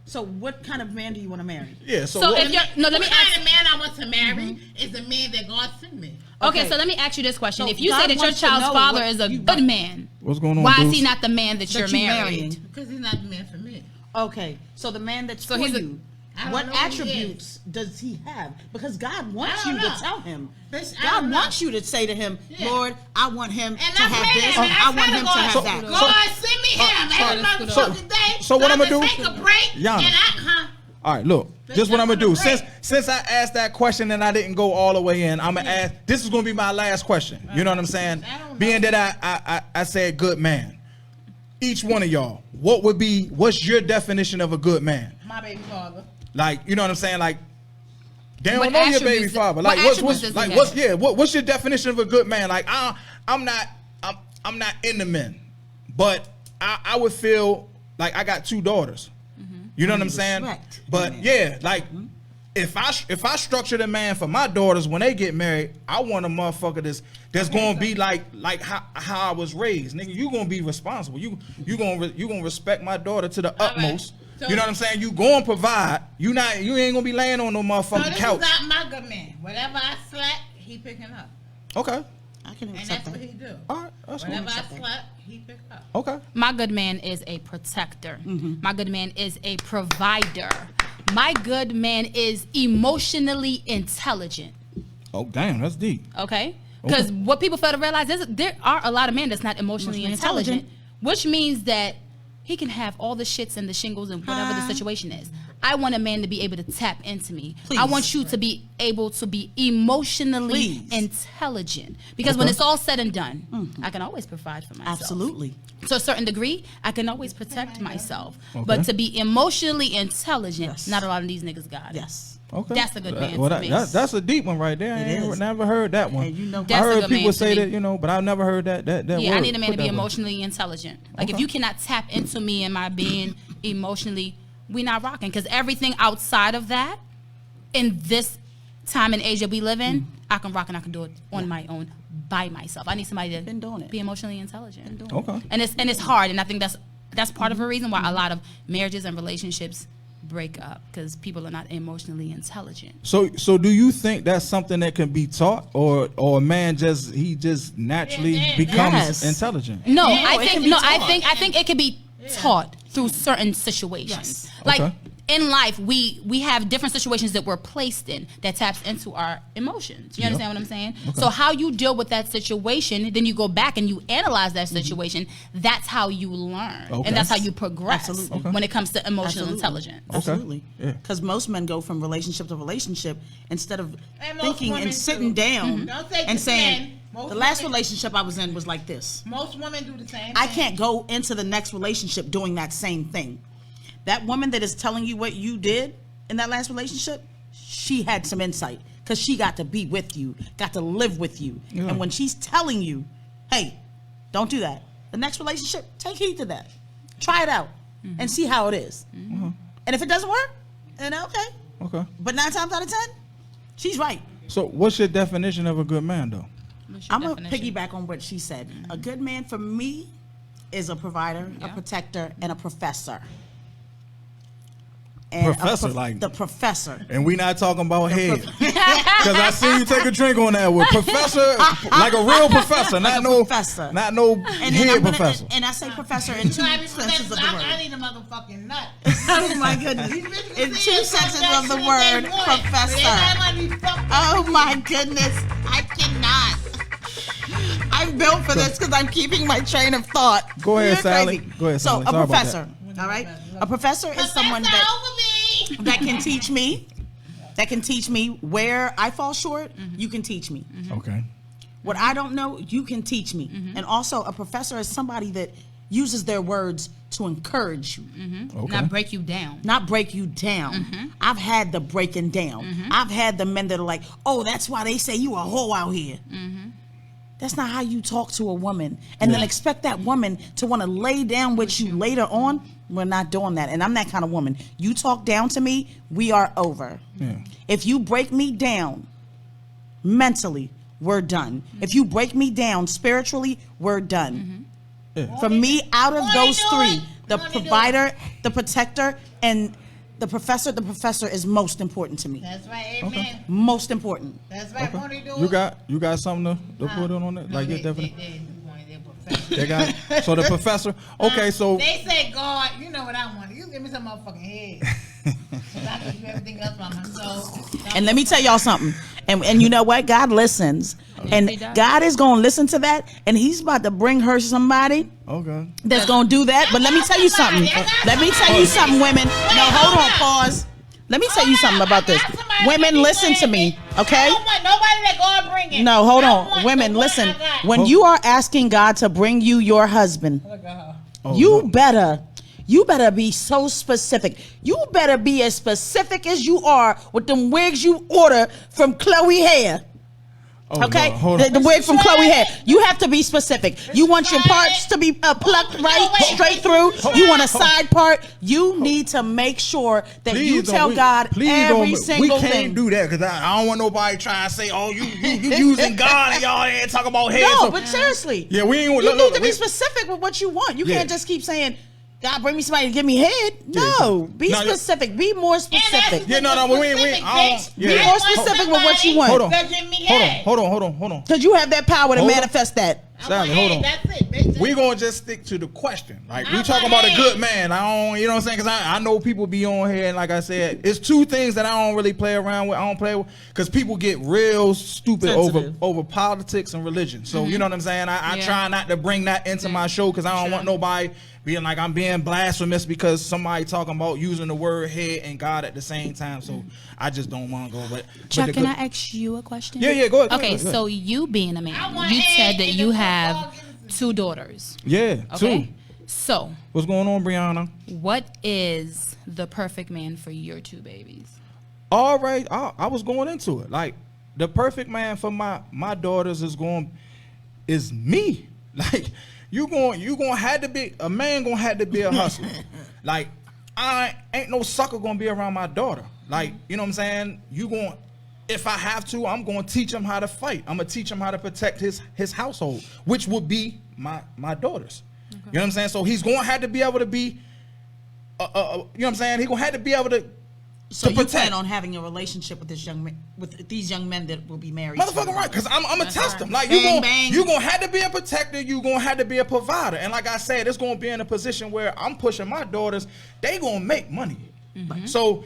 [SPEAKER 3] So what kind of man do you want to marry?
[SPEAKER 2] Yeah. So,
[SPEAKER 5] So
[SPEAKER 2] what,
[SPEAKER 5] if you're no, let me
[SPEAKER 4] What kind
[SPEAKER 5] ask.
[SPEAKER 4] of man I want to marry is the man that God sent me.
[SPEAKER 5] Okay,
[SPEAKER 3] Okay.
[SPEAKER 5] so let me ask you this question:
[SPEAKER 3] So
[SPEAKER 5] if you
[SPEAKER 3] God
[SPEAKER 5] say that your
[SPEAKER 3] wants to
[SPEAKER 5] child's
[SPEAKER 3] know
[SPEAKER 5] father
[SPEAKER 3] what
[SPEAKER 5] is a
[SPEAKER 3] you
[SPEAKER 5] good
[SPEAKER 3] want.
[SPEAKER 5] man,
[SPEAKER 2] what's going on?
[SPEAKER 5] why is
[SPEAKER 2] dudes?
[SPEAKER 5] he not the man that you're
[SPEAKER 3] That you
[SPEAKER 5] marrying?
[SPEAKER 3] marrying.
[SPEAKER 4] Because he's not the man for me.
[SPEAKER 3] Okay, so the man that's
[SPEAKER 5] So
[SPEAKER 3] for
[SPEAKER 5] he's a-
[SPEAKER 3] you,
[SPEAKER 4] I don't
[SPEAKER 3] what
[SPEAKER 4] know who he
[SPEAKER 3] attributes does he have? Because God wants
[SPEAKER 4] I
[SPEAKER 3] you
[SPEAKER 4] don't
[SPEAKER 3] to
[SPEAKER 4] know.
[SPEAKER 3] tell him.
[SPEAKER 4] Bitch, I
[SPEAKER 3] God
[SPEAKER 4] don't know.
[SPEAKER 3] wants you to say to him,
[SPEAKER 4] Yeah.
[SPEAKER 3] Lord, I want him
[SPEAKER 4] And
[SPEAKER 3] to
[SPEAKER 4] I'm
[SPEAKER 3] have
[SPEAKER 4] praying,
[SPEAKER 3] this.
[SPEAKER 4] man.
[SPEAKER 3] I want him to
[SPEAKER 4] God,
[SPEAKER 3] have that.
[SPEAKER 4] God, send me him every motherfucking day.
[SPEAKER 2] so what I'ma do-
[SPEAKER 4] Take a break.
[SPEAKER 2] Yana.
[SPEAKER 4] And
[SPEAKER 2] All right, look. This what I'm gonna do.
[SPEAKER 4] that's what I'm
[SPEAKER 2] Since I asked that question and I didn't go all the way in, I'm gonna ask. This is gonna be my last question. You know what I'm saying?
[SPEAKER 4] I don't know.
[SPEAKER 2] Being that I said good man. Each one of y'all, what's your definition of a good man?
[SPEAKER 4] my baby father.
[SPEAKER 2] Like, you know what I'm saying? Like, they don't
[SPEAKER 5] What
[SPEAKER 2] know your baby
[SPEAKER 5] attributes-
[SPEAKER 2] father.
[SPEAKER 5] what
[SPEAKER 2] Like, what's
[SPEAKER 5] attributes does he
[SPEAKER 2] like
[SPEAKER 5] have?
[SPEAKER 2] what's your definition of a good man? Like, I'm not into men, but I would feel like I got 2 daughters. You know what I'm saying?
[SPEAKER 3] Respect.
[SPEAKER 2] But yeah, like if I structure the man for my daughters when they get married, I want a motherfucker that's gonna be like how I was raised, nigga. You gonna be responsible. You gonna respect my daughter to the utmost.
[SPEAKER 4] So,
[SPEAKER 2] you know what I'm saying? You gonna provide. You ain't gonna be laying on no motherfucking
[SPEAKER 4] so this
[SPEAKER 2] couch.
[SPEAKER 4] is not my good man. Whatever I slap, he picking up.
[SPEAKER 2] Okay.
[SPEAKER 3] I can
[SPEAKER 4] And
[SPEAKER 3] accept
[SPEAKER 4] that's what
[SPEAKER 3] that.
[SPEAKER 4] he do.
[SPEAKER 2] All right. That's cool.
[SPEAKER 4] Whatever I slap, he pick up.
[SPEAKER 2] Okay.
[SPEAKER 5] My good man is a protector. My good man is a provider. My good man is emotionally intelligent.
[SPEAKER 2] Oh damn, that's deep.
[SPEAKER 5] Okay? Because what people fail to realize is there are a lot of men that's not emotionally intelligent, which means that he can have all the shits and the shingles and whatever the situation is. I want a man to be able to tap into me.
[SPEAKER 3] Please.
[SPEAKER 5] I want you to be able to be emotionally intelligent. Because when it's all said and done, I can always provide for myself.
[SPEAKER 3] Absolutely.
[SPEAKER 5] To a certain degree, I can always protect myself. But to be emotionally intelligent, not a lot of these niggas got it.
[SPEAKER 3] Yes.
[SPEAKER 2] Okay.
[SPEAKER 5] That's a good man
[SPEAKER 2] Well,
[SPEAKER 5] for me.
[SPEAKER 2] that's a deep one right there. I
[SPEAKER 3] It
[SPEAKER 2] ain't
[SPEAKER 3] is.
[SPEAKER 2] never heard that one.
[SPEAKER 3] And you know,
[SPEAKER 2] I
[SPEAKER 5] That's a
[SPEAKER 2] heard
[SPEAKER 5] good
[SPEAKER 2] people
[SPEAKER 5] man
[SPEAKER 2] say
[SPEAKER 5] to me.
[SPEAKER 2] that, but I've never heard that
[SPEAKER 5] Yeah, I
[SPEAKER 2] word.
[SPEAKER 5] need a man
[SPEAKER 2] Put
[SPEAKER 5] to be
[SPEAKER 2] that word.
[SPEAKER 5] emotionally intelligent. Like if you cannot tap into me and my being emotionally, we not rocking. Because everything outside of that, in this time and age that we live in, I can rock and I can do it on my own by myself. I need somebody to
[SPEAKER 3] Been doing it.
[SPEAKER 5] be emotionally intelligent.
[SPEAKER 2] Okay.
[SPEAKER 5] And it's hard, and I think that's part of the reason why a lot of marriages and relationships break up, because people are not emotionally intelligent.
[SPEAKER 2] So do you think that's something that can be taught, or a man just naturally becomes
[SPEAKER 3] Yes.
[SPEAKER 2] intelligent?
[SPEAKER 5] No,
[SPEAKER 3] Yeah,
[SPEAKER 5] I
[SPEAKER 3] it can
[SPEAKER 5] think
[SPEAKER 3] be
[SPEAKER 5] I think it could be taught through certain situations.
[SPEAKER 3] Yes.
[SPEAKER 5] Like
[SPEAKER 2] Okay.
[SPEAKER 5] in life, we have different situations that we're placed in that taps into our emotions. You understand what I'm saying? So how you deal with that situation, then you go back and you analyze that situation. That's how you learn,
[SPEAKER 2] Okay.
[SPEAKER 5] and that's how you progress
[SPEAKER 3] Absolutely.
[SPEAKER 5] when it comes to emotional
[SPEAKER 3] Absolutely.
[SPEAKER 5] intelligence.
[SPEAKER 3] Absolutely.
[SPEAKER 2] Yeah.
[SPEAKER 3] Because most men go from relationship to relationship instead of
[SPEAKER 4] And most
[SPEAKER 3] thinking
[SPEAKER 4] women
[SPEAKER 3] and sitting
[SPEAKER 4] do.
[SPEAKER 3] down
[SPEAKER 4] Don't say
[SPEAKER 3] and
[SPEAKER 4] just
[SPEAKER 3] saying,
[SPEAKER 4] men. Most
[SPEAKER 3] the last
[SPEAKER 4] women-
[SPEAKER 3] relationship I was in was like this.
[SPEAKER 4] Most women do the same
[SPEAKER 3] I
[SPEAKER 4] thing.
[SPEAKER 3] can't go into the next relationship doing that same thing. That woman that is telling you what you did in that last relationship, she had some insight because she got to be with you, got to live with you.
[SPEAKER 2] Yeah.
[SPEAKER 3] And when she's telling you, hey, don't do that, the next relationship, take heed to that. Try it out and see how it is. And if it doesn't work, then okay.
[SPEAKER 2] Okay.
[SPEAKER 3] But 9 times out of 10, she's right.
[SPEAKER 2] So what's your definition of a good man, though?
[SPEAKER 5] What's your
[SPEAKER 3] I'm going to
[SPEAKER 5] definition?
[SPEAKER 3] piggyback on what she said. A good man for me is a provider, a protector, and a professor. And
[SPEAKER 2] Professor, like-
[SPEAKER 3] the professor.
[SPEAKER 2] And we not talking about head, because I see you take a drink on that with professor, like a real professor, not no
[SPEAKER 3] professor.
[SPEAKER 2] not no
[SPEAKER 3] And then
[SPEAKER 2] head
[SPEAKER 3] I'm gonna,
[SPEAKER 2] professor.
[SPEAKER 3] and I say professor in two senses of the
[SPEAKER 4] I
[SPEAKER 3] word.
[SPEAKER 4] need a motherfucking nut.
[SPEAKER 3] Oh my goodness! In 2 senses of the word, professor. Oh my goodness! I cannot. I'm built for this because I'm keeping my train of thought.
[SPEAKER 2] Go ahead,
[SPEAKER 3] You're
[SPEAKER 2] Sally.
[SPEAKER 3] crazy.
[SPEAKER 2] Go ahead,
[SPEAKER 3] So
[SPEAKER 2] Sally.
[SPEAKER 3] a
[SPEAKER 2] Sorry about
[SPEAKER 3] professor, all right? A professor is someone that can teach me. That can teach me where I fall short. You can teach me.
[SPEAKER 2] Okay.
[SPEAKER 3] What I don't know, you can teach me. And also, a professor is somebody that uses their words to encourage you,
[SPEAKER 2] Okay.
[SPEAKER 5] Not break you down.
[SPEAKER 3] not break you down. I've had the breaking down. I've had the men that are like, oh, that's why they say you a hoe out here. That's not how you talk to a woman. And then expect that woman to want to lay down with you later on. We're not doing that. And I'm that kind of woman. You talk down to me, we are over.
[SPEAKER 2] Yeah.
[SPEAKER 3] If you break me down mentally, we're done. If you break me down spiritually, we're done. For me, out of those three, the provider, the protector, and the professor is most important to me.
[SPEAKER 4] That's right, amen.
[SPEAKER 3] Most important.
[SPEAKER 4] That's right, won't he do
[SPEAKER 2] You
[SPEAKER 4] it?
[SPEAKER 2] got something to put on that?
[SPEAKER 4] No,
[SPEAKER 2] Like your
[SPEAKER 4] they
[SPEAKER 2] definition?
[SPEAKER 4] wanted their professor.
[SPEAKER 2] They got it? So the professor. Okay, so
[SPEAKER 4] They say, God, you know what I want. You give me some motherfucking head. 'Cause I can do everything else by myself.
[SPEAKER 3] And let me tell y'all something. And you know what? God listens. And
[SPEAKER 5] he does.
[SPEAKER 3] God is going to listen to that. And he's about to bring her somebody
[SPEAKER 2] okay.
[SPEAKER 3] that's going to do that. But let me tell you something. Let me tell you something, women. No, hold on, pause. Let me tell you something about this. Women, listen to me,
[SPEAKER 4] I
[SPEAKER 3] okay?
[SPEAKER 4] don't want nobody that God bring it.
[SPEAKER 3] No, hold
[SPEAKER 4] I
[SPEAKER 3] on.
[SPEAKER 4] want
[SPEAKER 3] Women,
[SPEAKER 4] the one
[SPEAKER 3] listen.
[SPEAKER 4] I got.
[SPEAKER 3] When you are asking God to bring you your husband,
[SPEAKER 4] Look at her.
[SPEAKER 2] Oh,
[SPEAKER 3] you
[SPEAKER 2] no.
[SPEAKER 3] better be so specific. You better be as specific as you are with them wigs you order from Chloe Hair.
[SPEAKER 2] Oh,
[SPEAKER 3] Okay,
[SPEAKER 2] Lord, hold on.
[SPEAKER 3] the wig from Chloe had. You have to be specific. You want your parts to be plucked right, straight through. You want a side part. You need to make sure that you tell God every single thing.
[SPEAKER 2] We can't do that because I don't want nobody trying to say, "Oh, you using God and y'all ain't talking about head."
[SPEAKER 3] No, but seriously,
[SPEAKER 2] yeah, we ain't.
[SPEAKER 3] You need to be specific with what you want. You can't just keep saying, God, bring me somebody to give me head. No, be specific. Be more specific.
[SPEAKER 2] Yeah, no, we ain't.
[SPEAKER 3] Be more specific with what you want.
[SPEAKER 2] Hold on.
[SPEAKER 3] Because you have that power to manifest that.
[SPEAKER 2] Sally, hold on.
[SPEAKER 4] That's it, bitch.
[SPEAKER 2] We gonna just stick to the question. Like we talking about a good man. I don't, you know what I'm saying? Because I know people be on here, and like I said, it's two things that I don't really play around with. I don't play with because people get real stupid over politics and religion. So you know what I'm saying? I try not to bring that into my show because I don't want nobody being like I'm being blasphemous because somebody talking about using the word head and God at the same time. So I just don't want to go. But
[SPEAKER 5] Chuck, can I ask you a question?
[SPEAKER 2] Yeah, go ahead.
[SPEAKER 5] Okay, so you being a man, you said that you have 2 daughters.
[SPEAKER 2] Yeah,
[SPEAKER 5] Okay.
[SPEAKER 2] 2.
[SPEAKER 5] So
[SPEAKER 2] What's going on, Brianna?
[SPEAKER 5] what is the perfect man for your 2 babies?
[SPEAKER 2] All right, I was going into it. Like the perfect man for my daughters is me. Like you gonna have to be a man. Gonna have to be a hustler. Like I ain't no sucker gonna be around my daughter. Like you know what I'm saying. If I have to, I'm gonna teach him how to fight. I'm gonna teach him how to protect his household, which would be my daughters. Okay. You know what I'm saying. So he's gonna have to be able to be. You know what I'm saying. He gonna have to be able to.
[SPEAKER 3] So you plan on having a relationship with these young men that will be married?
[SPEAKER 2] Motherfucking right, because I'm gonna test them. Like you gonna have to be a protector. You gonna have to be a provider. And like I said, it's gonna be in a position where I'm pushing my daughters. They gonna make money. So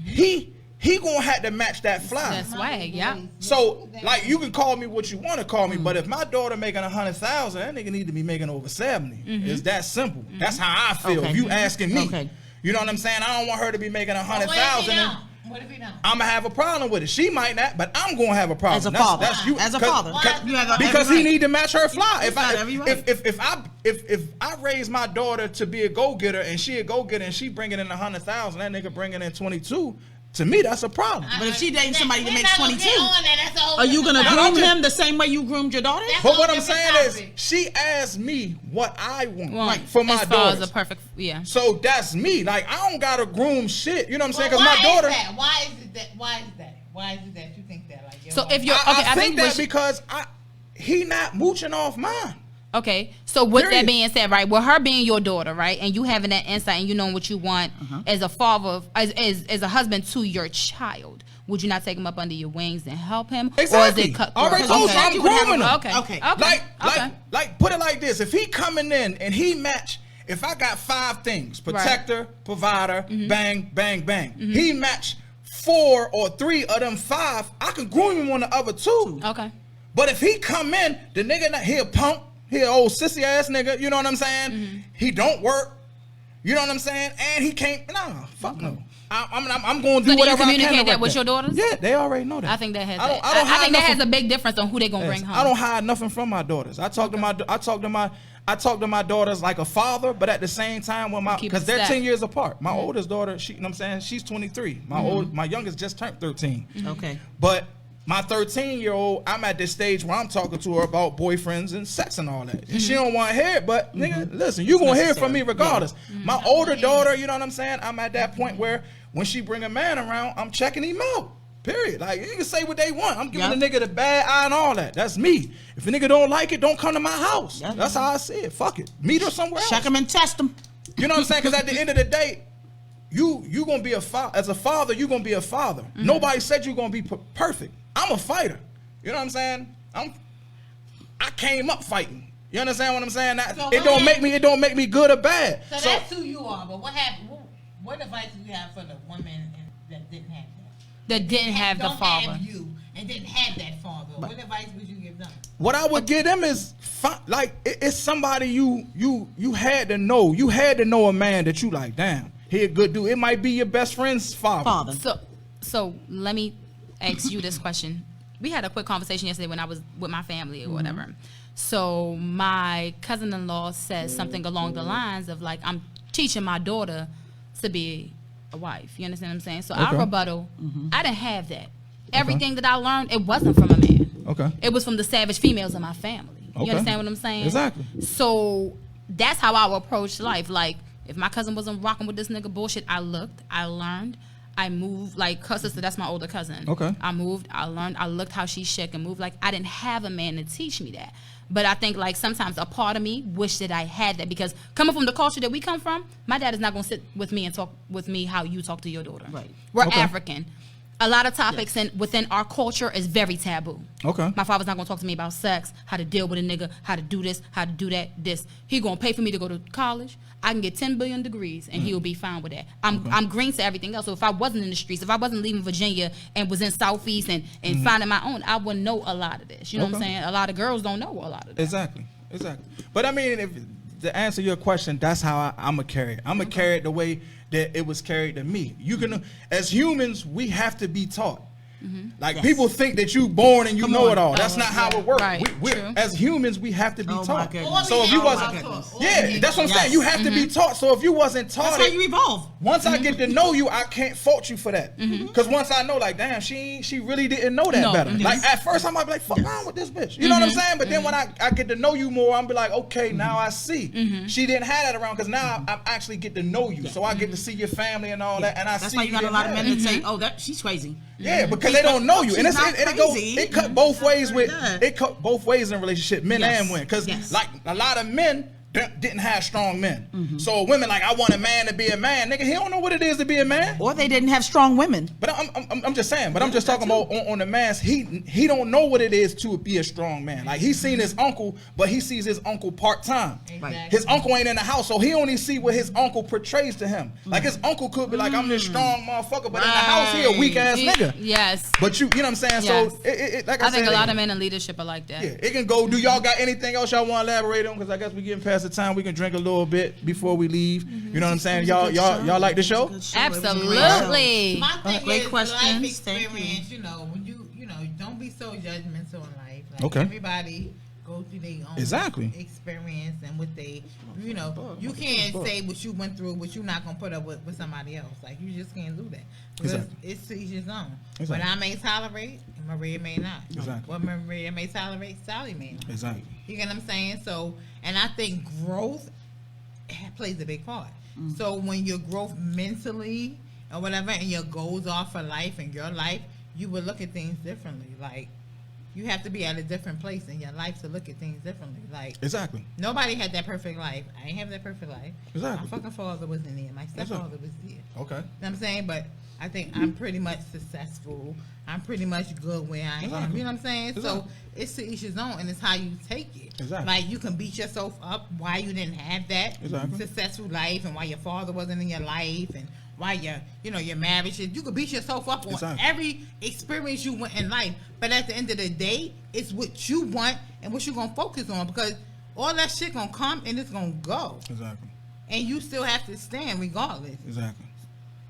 [SPEAKER 2] he gonna have to match that fly.
[SPEAKER 5] That's swag, yeah.
[SPEAKER 2] So like you can call me what you want to call me, but if my daughter making 100,000, that nigga need to be making over 70. It's that simple. That's how I feel.
[SPEAKER 3] Okay.
[SPEAKER 2] If you asking me.
[SPEAKER 3] Okay.
[SPEAKER 2] You know what I'm saying? I don't want her to be making 100,000.
[SPEAKER 4] What if he don't?
[SPEAKER 2] I'm gonna have a problem with it. She might not, but I'm gonna have a problem.
[SPEAKER 3] As a father.
[SPEAKER 2] That's you.
[SPEAKER 3] As a father.
[SPEAKER 2] Because he need to match her fly. If
[SPEAKER 3] Right.
[SPEAKER 2] I raise my daughter to be a go getter and she a go getter and she bringing in 100,000, that nigga bringing in 22. To me, that's a problem.
[SPEAKER 3] But if she dating somebody that makes 22,
[SPEAKER 4] are
[SPEAKER 3] are you gonna groom him the same way you groomed your daughter?
[SPEAKER 2] But what I'm saying is, she asked me what I want for my
[SPEAKER 5] as far as
[SPEAKER 2] daughters.
[SPEAKER 5] a perfect,
[SPEAKER 2] So that's me. Like I don't gotta groom shit. You know what I'm saying? Because my daughter.
[SPEAKER 4] Why is it that you think that? Like,
[SPEAKER 5] So if you're,
[SPEAKER 2] I think that because he not mooching off mine.
[SPEAKER 5] Okay, so with
[SPEAKER 2] Period.
[SPEAKER 5] that being said, right, with her being your daughter, right, and you having that insight and you knowing what you want as a father, as a husband to your child, would you not take him up under your wings and help him?
[SPEAKER 2] Exactly.
[SPEAKER 5] Or is it cut?
[SPEAKER 2] Already told you I'm grooming him.
[SPEAKER 5] Okay.
[SPEAKER 2] Like put it like this: if he coming in and he match, if I got 5 things: protector, provider, bang, bang, bang. He match 4 or 3 of them 5. I can groom him on the other 2.
[SPEAKER 5] Okay.
[SPEAKER 2] But if he come in, the nigga he a punk. He an old sissy ass nigga, you know what I'm saying? He don't work, you know what I'm saying? And he can't. Nah, fuck no. I'm going to do whatever I can.
[SPEAKER 5] So do you communicate that with your daughters?
[SPEAKER 2] Yeah, they already know that.
[SPEAKER 5] I think that has.
[SPEAKER 2] I
[SPEAKER 5] think that has a big difference on who they gonna bring home.
[SPEAKER 2] I don't hide nothing from my daughters. I talk to my daughters like a father, but at the same time, because they're 10 years apart. My oldest daughter, you know what I'm saying? She's 23. My youngest just turned 13.
[SPEAKER 3] Okay.
[SPEAKER 2] But my 13-year-old, I'm at this stage where I'm talking to her about boyfriends and sex and all that. And she don't want to hear it, but nigga, listen, you gonna hear it from me regardless. My older daughter, you know what I'm saying? I'm at that point where when she bring a man around, I'm checking him out. Period. Like you can say what they want. I'm giving the nigga the bad eye and all that. That's me. If a nigga don't like it, don't come to my house. That's how I see it. Fuck it. Meet her somewhere else.
[SPEAKER 3] Check him and test him.
[SPEAKER 2] You know what I'm saying? Because at the end of the day, you gonna be a father. As a father, you gonna be a father. Nobody said you gonna be perfect. I'm a fighter. You know what I'm saying? I came up fighting. You understand what I'm saying? It don't make me good or bad.
[SPEAKER 4] So that's who you are. But what happened? What advice do you have for the woman that didn't have that?
[SPEAKER 5] That didn't have the father.
[SPEAKER 4] Have you and didn't have that father. What advice would you give them?
[SPEAKER 2] What I would give them is like it's somebody you had to know. You had to know a man that you like. Damn, he a good dude. It might be your best friend's father.
[SPEAKER 5] So let me ask you this question. We had a quick conversation yesterday when I was with my family or whatever. So my cousin-in-law says something along the lines of like, I'm teaching my daughter to be a wife. You understand what I'm saying? So our rebuttal, I didn't have that. Everything that I learned, it wasn't from a man.
[SPEAKER 2] Okay.
[SPEAKER 5] It was from the savage females in my family.
[SPEAKER 2] Okay.
[SPEAKER 5] You understand what I'm saying?
[SPEAKER 2] Exactly.
[SPEAKER 5] So that's how I would approach life. Like, if my cousin wasn't rocking with this nigga bullshit, I looked, I learned, I moved. Like, her sister, that's my older cousin.
[SPEAKER 2] Okay.
[SPEAKER 5] I moved, I learned, I looked how she shook and moved. Like, I didn't have a man to teach me that. But I think, like, sometimes a part of me wish that I had that, because coming from the culture that we come from, my dad is not going to sit with me and talk with me how you talk to your daughter.
[SPEAKER 3] Right.
[SPEAKER 5] We're
[SPEAKER 2] Okay.
[SPEAKER 5] African. A lot of topics within our culture is very taboo.
[SPEAKER 2] Okay.
[SPEAKER 5] My father's not gonna talk to me about sex, how to deal with a nigga, how to do this, how to do that, this. He gonna pay for me to go to college. I can get 10 billion degrees and he'll be fine with that. I'm green to everything else. So if I wasn't in the streets, if I wasn't leaving Virginia and was in Southeast and finding my own, I wouldn't know a lot of this. You know what I'm saying? A lot of girls don't know a lot of this.
[SPEAKER 2] Exactly. But I mean, if to answer your question, that's how I'm gonna carry it. I'm gonna carry it the way that it was carried to me. You can, as humans, we have to be taught. Like, people think that you born and you know it all. That's not how it works.
[SPEAKER 5] Right.
[SPEAKER 2] We're, as humans, we have to be taught.
[SPEAKER 3] goodness.
[SPEAKER 2] So if you wasn't, that's what I'm saying. You have to be taught. So if you wasn't taught,
[SPEAKER 3] That's how you evolve.
[SPEAKER 2] once I get to know you, I can't fault you for that. Because once I know, like, damn, she really didn't know that better. Like, at first, I might be like, fuck wrong with this bitch. You know what I'm saying? But then when I get to know you more, I'm be like, okay, now I see. She didn't have that around, because now I actually get to know you. So I get to see your family and all that. And I
[SPEAKER 3] That's
[SPEAKER 2] see
[SPEAKER 3] why you got a
[SPEAKER 2] didn't
[SPEAKER 3] lot of
[SPEAKER 2] have
[SPEAKER 3] men
[SPEAKER 2] that.
[SPEAKER 3] that say, "Oh, that she's crazy."
[SPEAKER 2] Yeah, because they don't know you, and
[SPEAKER 3] She's not
[SPEAKER 2] it cut both ways with
[SPEAKER 3] Yeah.
[SPEAKER 2] it cut both ways in a relationship, men
[SPEAKER 3] Yes.
[SPEAKER 2] and women. Because
[SPEAKER 3] Yes.
[SPEAKER 2] like a lot of men didn't have strong men, so women like, I want a man to be a man, nigga. He don't know what it is to be a man.
[SPEAKER 3] Or they didn't have strong women.
[SPEAKER 2] But I'm just saying. But I'm just talking about on the man's. He don't know what it is to be a strong man. Like, he's seen his uncle, but he sees his uncle part time.
[SPEAKER 4] Exactly.
[SPEAKER 2] His uncle ain't in the house, so he only see what his uncle portrays to him. Like, his uncle could be like, I'm this strong motherfucker, but in the house he a weak ass nigga.
[SPEAKER 5] Yes.
[SPEAKER 2] But you know what I'm saying?
[SPEAKER 5] Yes.
[SPEAKER 2] So it like I
[SPEAKER 5] I think
[SPEAKER 2] said,
[SPEAKER 5] a lot of men in leadership are like that.
[SPEAKER 2] yeah, it can go. Do y'all got anything else y'all want to elaborate on? Because I guess we getting past the time. We can drink a little bit before we leave. You know what I'm saying? Y'all like the show?
[SPEAKER 5] Absolutely.
[SPEAKER 4] My thing
[SPEAKER 3] Great
[SPEAKER 4] is
[SPEAKER 3] questions.
[SPEAKER 4] life
[SPEAKER 3] Thank you.
[SPEAKER 4] experience. You know, when you don't be so judgmental in life. Like,
[SPEAKER 2] Okay.
[SPEAKER 4] everybody go through their own
[SPEAKER 2] Exactly.
[SPEAKER 4] experience and what they, you can't say what you went through, but you're not gonna put up with somebody else. Like, you just can't do that because
[SPEAKER 2] Exactly.
[SPEAKER 4] it's to each his own.
[SPEAKER 2] Exactly.
[SPEAKER 4] What I may tolerate, Maria may not.
[SPEAKER 2] Exactly.
[SPEAKER 4] What Maria may tolerate, Sally may not.
[SPEAKER 2] Exactly.
[SPEAKER 4] You get what I'm saying? So, and I think growth plays a big part. So when your growth mentally or whatever, and your goals are for life and your life, you will look at things differently. Like, you have to be at a different place in your life to look at things differently. Like,
[SPEAKER 2] Exactly.
[SPEAKER 4] nobody had that perfect life. I ain't have that perfect life.
[SPEAKER 2] Exactly.
[SPEAKER 4] My fucking father wasn't there. My stepfather was there.
[SPEAKER 2] Okay.
[SPEAKER 4] You know what I'm saying? But I think I'm pretty much successful. I'm pretty much good where I am.
[SPEAKER 2] Exactly.
[SPEAKER 4] You know what I'm saying? So
[SPEAKER 2] Exactly.
[SPEAKER 4] it's to each his own, and it's how you take it.
[SPEAKER 2] Exactly.
[SPEAKER 4] Like, you can beat yourself up why you didn't have that
[SPEAKER 2] Exactly.
[SPEAKER 4] successful life, and why your father wasn't in your life, and why your marriage. You could beat yourself up on
[SPEAKER 2] Exactly.
[SPEAKER 4] every experience you went in life. But at the end of the day, it's what you want and what you're gonna focus on, because all that shit gonna come and it's gonna go,
[SPEAKER 2] Exactly.
[SPEAKER 4] and you still have to stand regardless.
[SPEAKER 2] Exactly.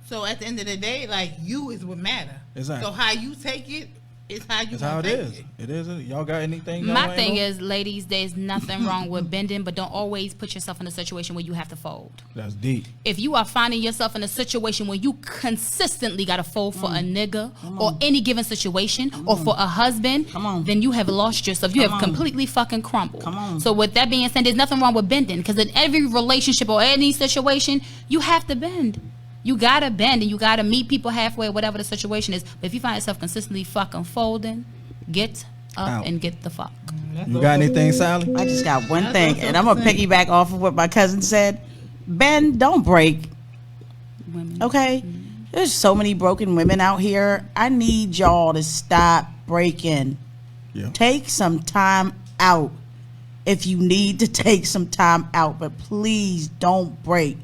[SPEAKER 4] So at the end of the day, like, you is what matter.
[SPEAKER 2] Exactly.
[SPEAKER 4] So how you take it is how you
[SPEAKER 2] That's
[SPEAKER 4] gonna
[SPEAKER 2] how it
[SPEAKER 4] take
[SPEAKER 2] is.
[SPEAKER 4] it.
[SPEAKER 2] It is. Y'all got anything? y'all
[SPEAKER 5] My
[SPEAKER 2] ain't
[SPEAKER 5] thing
[SPEAKER 2] know?
[SPEAKER 5] is, ladies, there's nothing wrong with bending, but don't always put yourself in a situation where you have to fold.
[SPEAKER 2] That's deep.
[SPEAKER 5] If you are finding yourself in a situation where you consistently got to fold for a nigga or any given situation or for a husband, then you have lost yourself. You have completely fucking crumbled.
[SPEAKER 3] Come on.
[SPEAKER 5] So with that being said, there's nothing wrong with bending, because in every relationship or any situation, you have to bend. You gotta bend, and you gotta meet people halfway, whatever the situation is. But if you find yourself consistently fucking folding, get up
[SPEAKER 2] Out.
[SPEAKER 5] and get the fuck.
[SPEAKER 2] You got anything, Sally?
[SPEAKER 3] I just got one thing, and I'm gonna piggyback off of what my cousin said. Ben, don't break.
[SPEAKER 5] Women.
[SPEAKER 3] Okay? There's so many broken women out here. I need y'all to stop breaking.
[SPEAKER 2] Yeah.
[SPEAKER 3] Take some time out if you need to take some time out, but please don't break.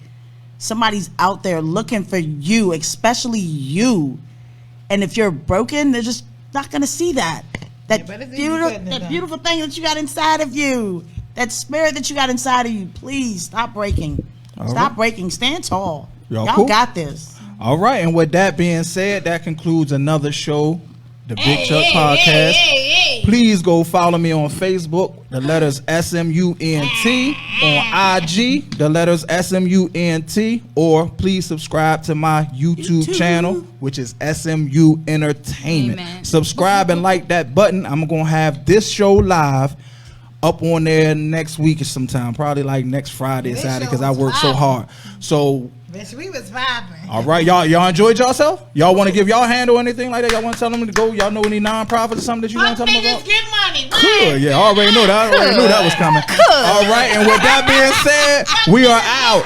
[SPEAKER 3] Somebody's out there looking for you, especially you. And if you're broken, they're just not going to see that. That,
[SPEAKER 4] but it's easy cutting it down.
[SPEAKER 3] beautiful thing that you got inside of you. That spirit that you got inside of you. Please stop breaking.
[SPEAKER 2] All
[SPEAKER 3] Stop
[SPEAKER 2] right.
[SPEAKER 3] breaking. Stand tall.
[SPEAKER 2] Y'all
[SPEAKER 3] Y'all
[SPEAKER 2] cool?
[SPEAKER 3] got this.
[SPEAKER 2] All right, and with that being said, that concludes another show the Big Chuck Podcast. Please go follow me on Facebook, the letters SMUENT, on IG, the letters SMUENT, or please subscribe to my YouTube channel, which is SMU Entertainment.
[SPEAKER 5] Amen.
[SPEAKER 2] Subscribe and like that button. I'm going to have this show live up on there next week or sometime, probably like next Friday or Saturday, because I work so hard. So,
[SPEAKER 4] Bitch, we was vibing.
[SPEAKER 2] all right, y'all enjoyed yourself? Y'all want to give y'all handle or anything like that? Y'all want to tell them to go? Y'all know any nonprofits or something that you want to tell them about?
[SPEAKER 4] Get money.
[SPEAKER 2] Cool. Yeah, I already knew that. I already knew that was coming. All right, and with that being said, we are out.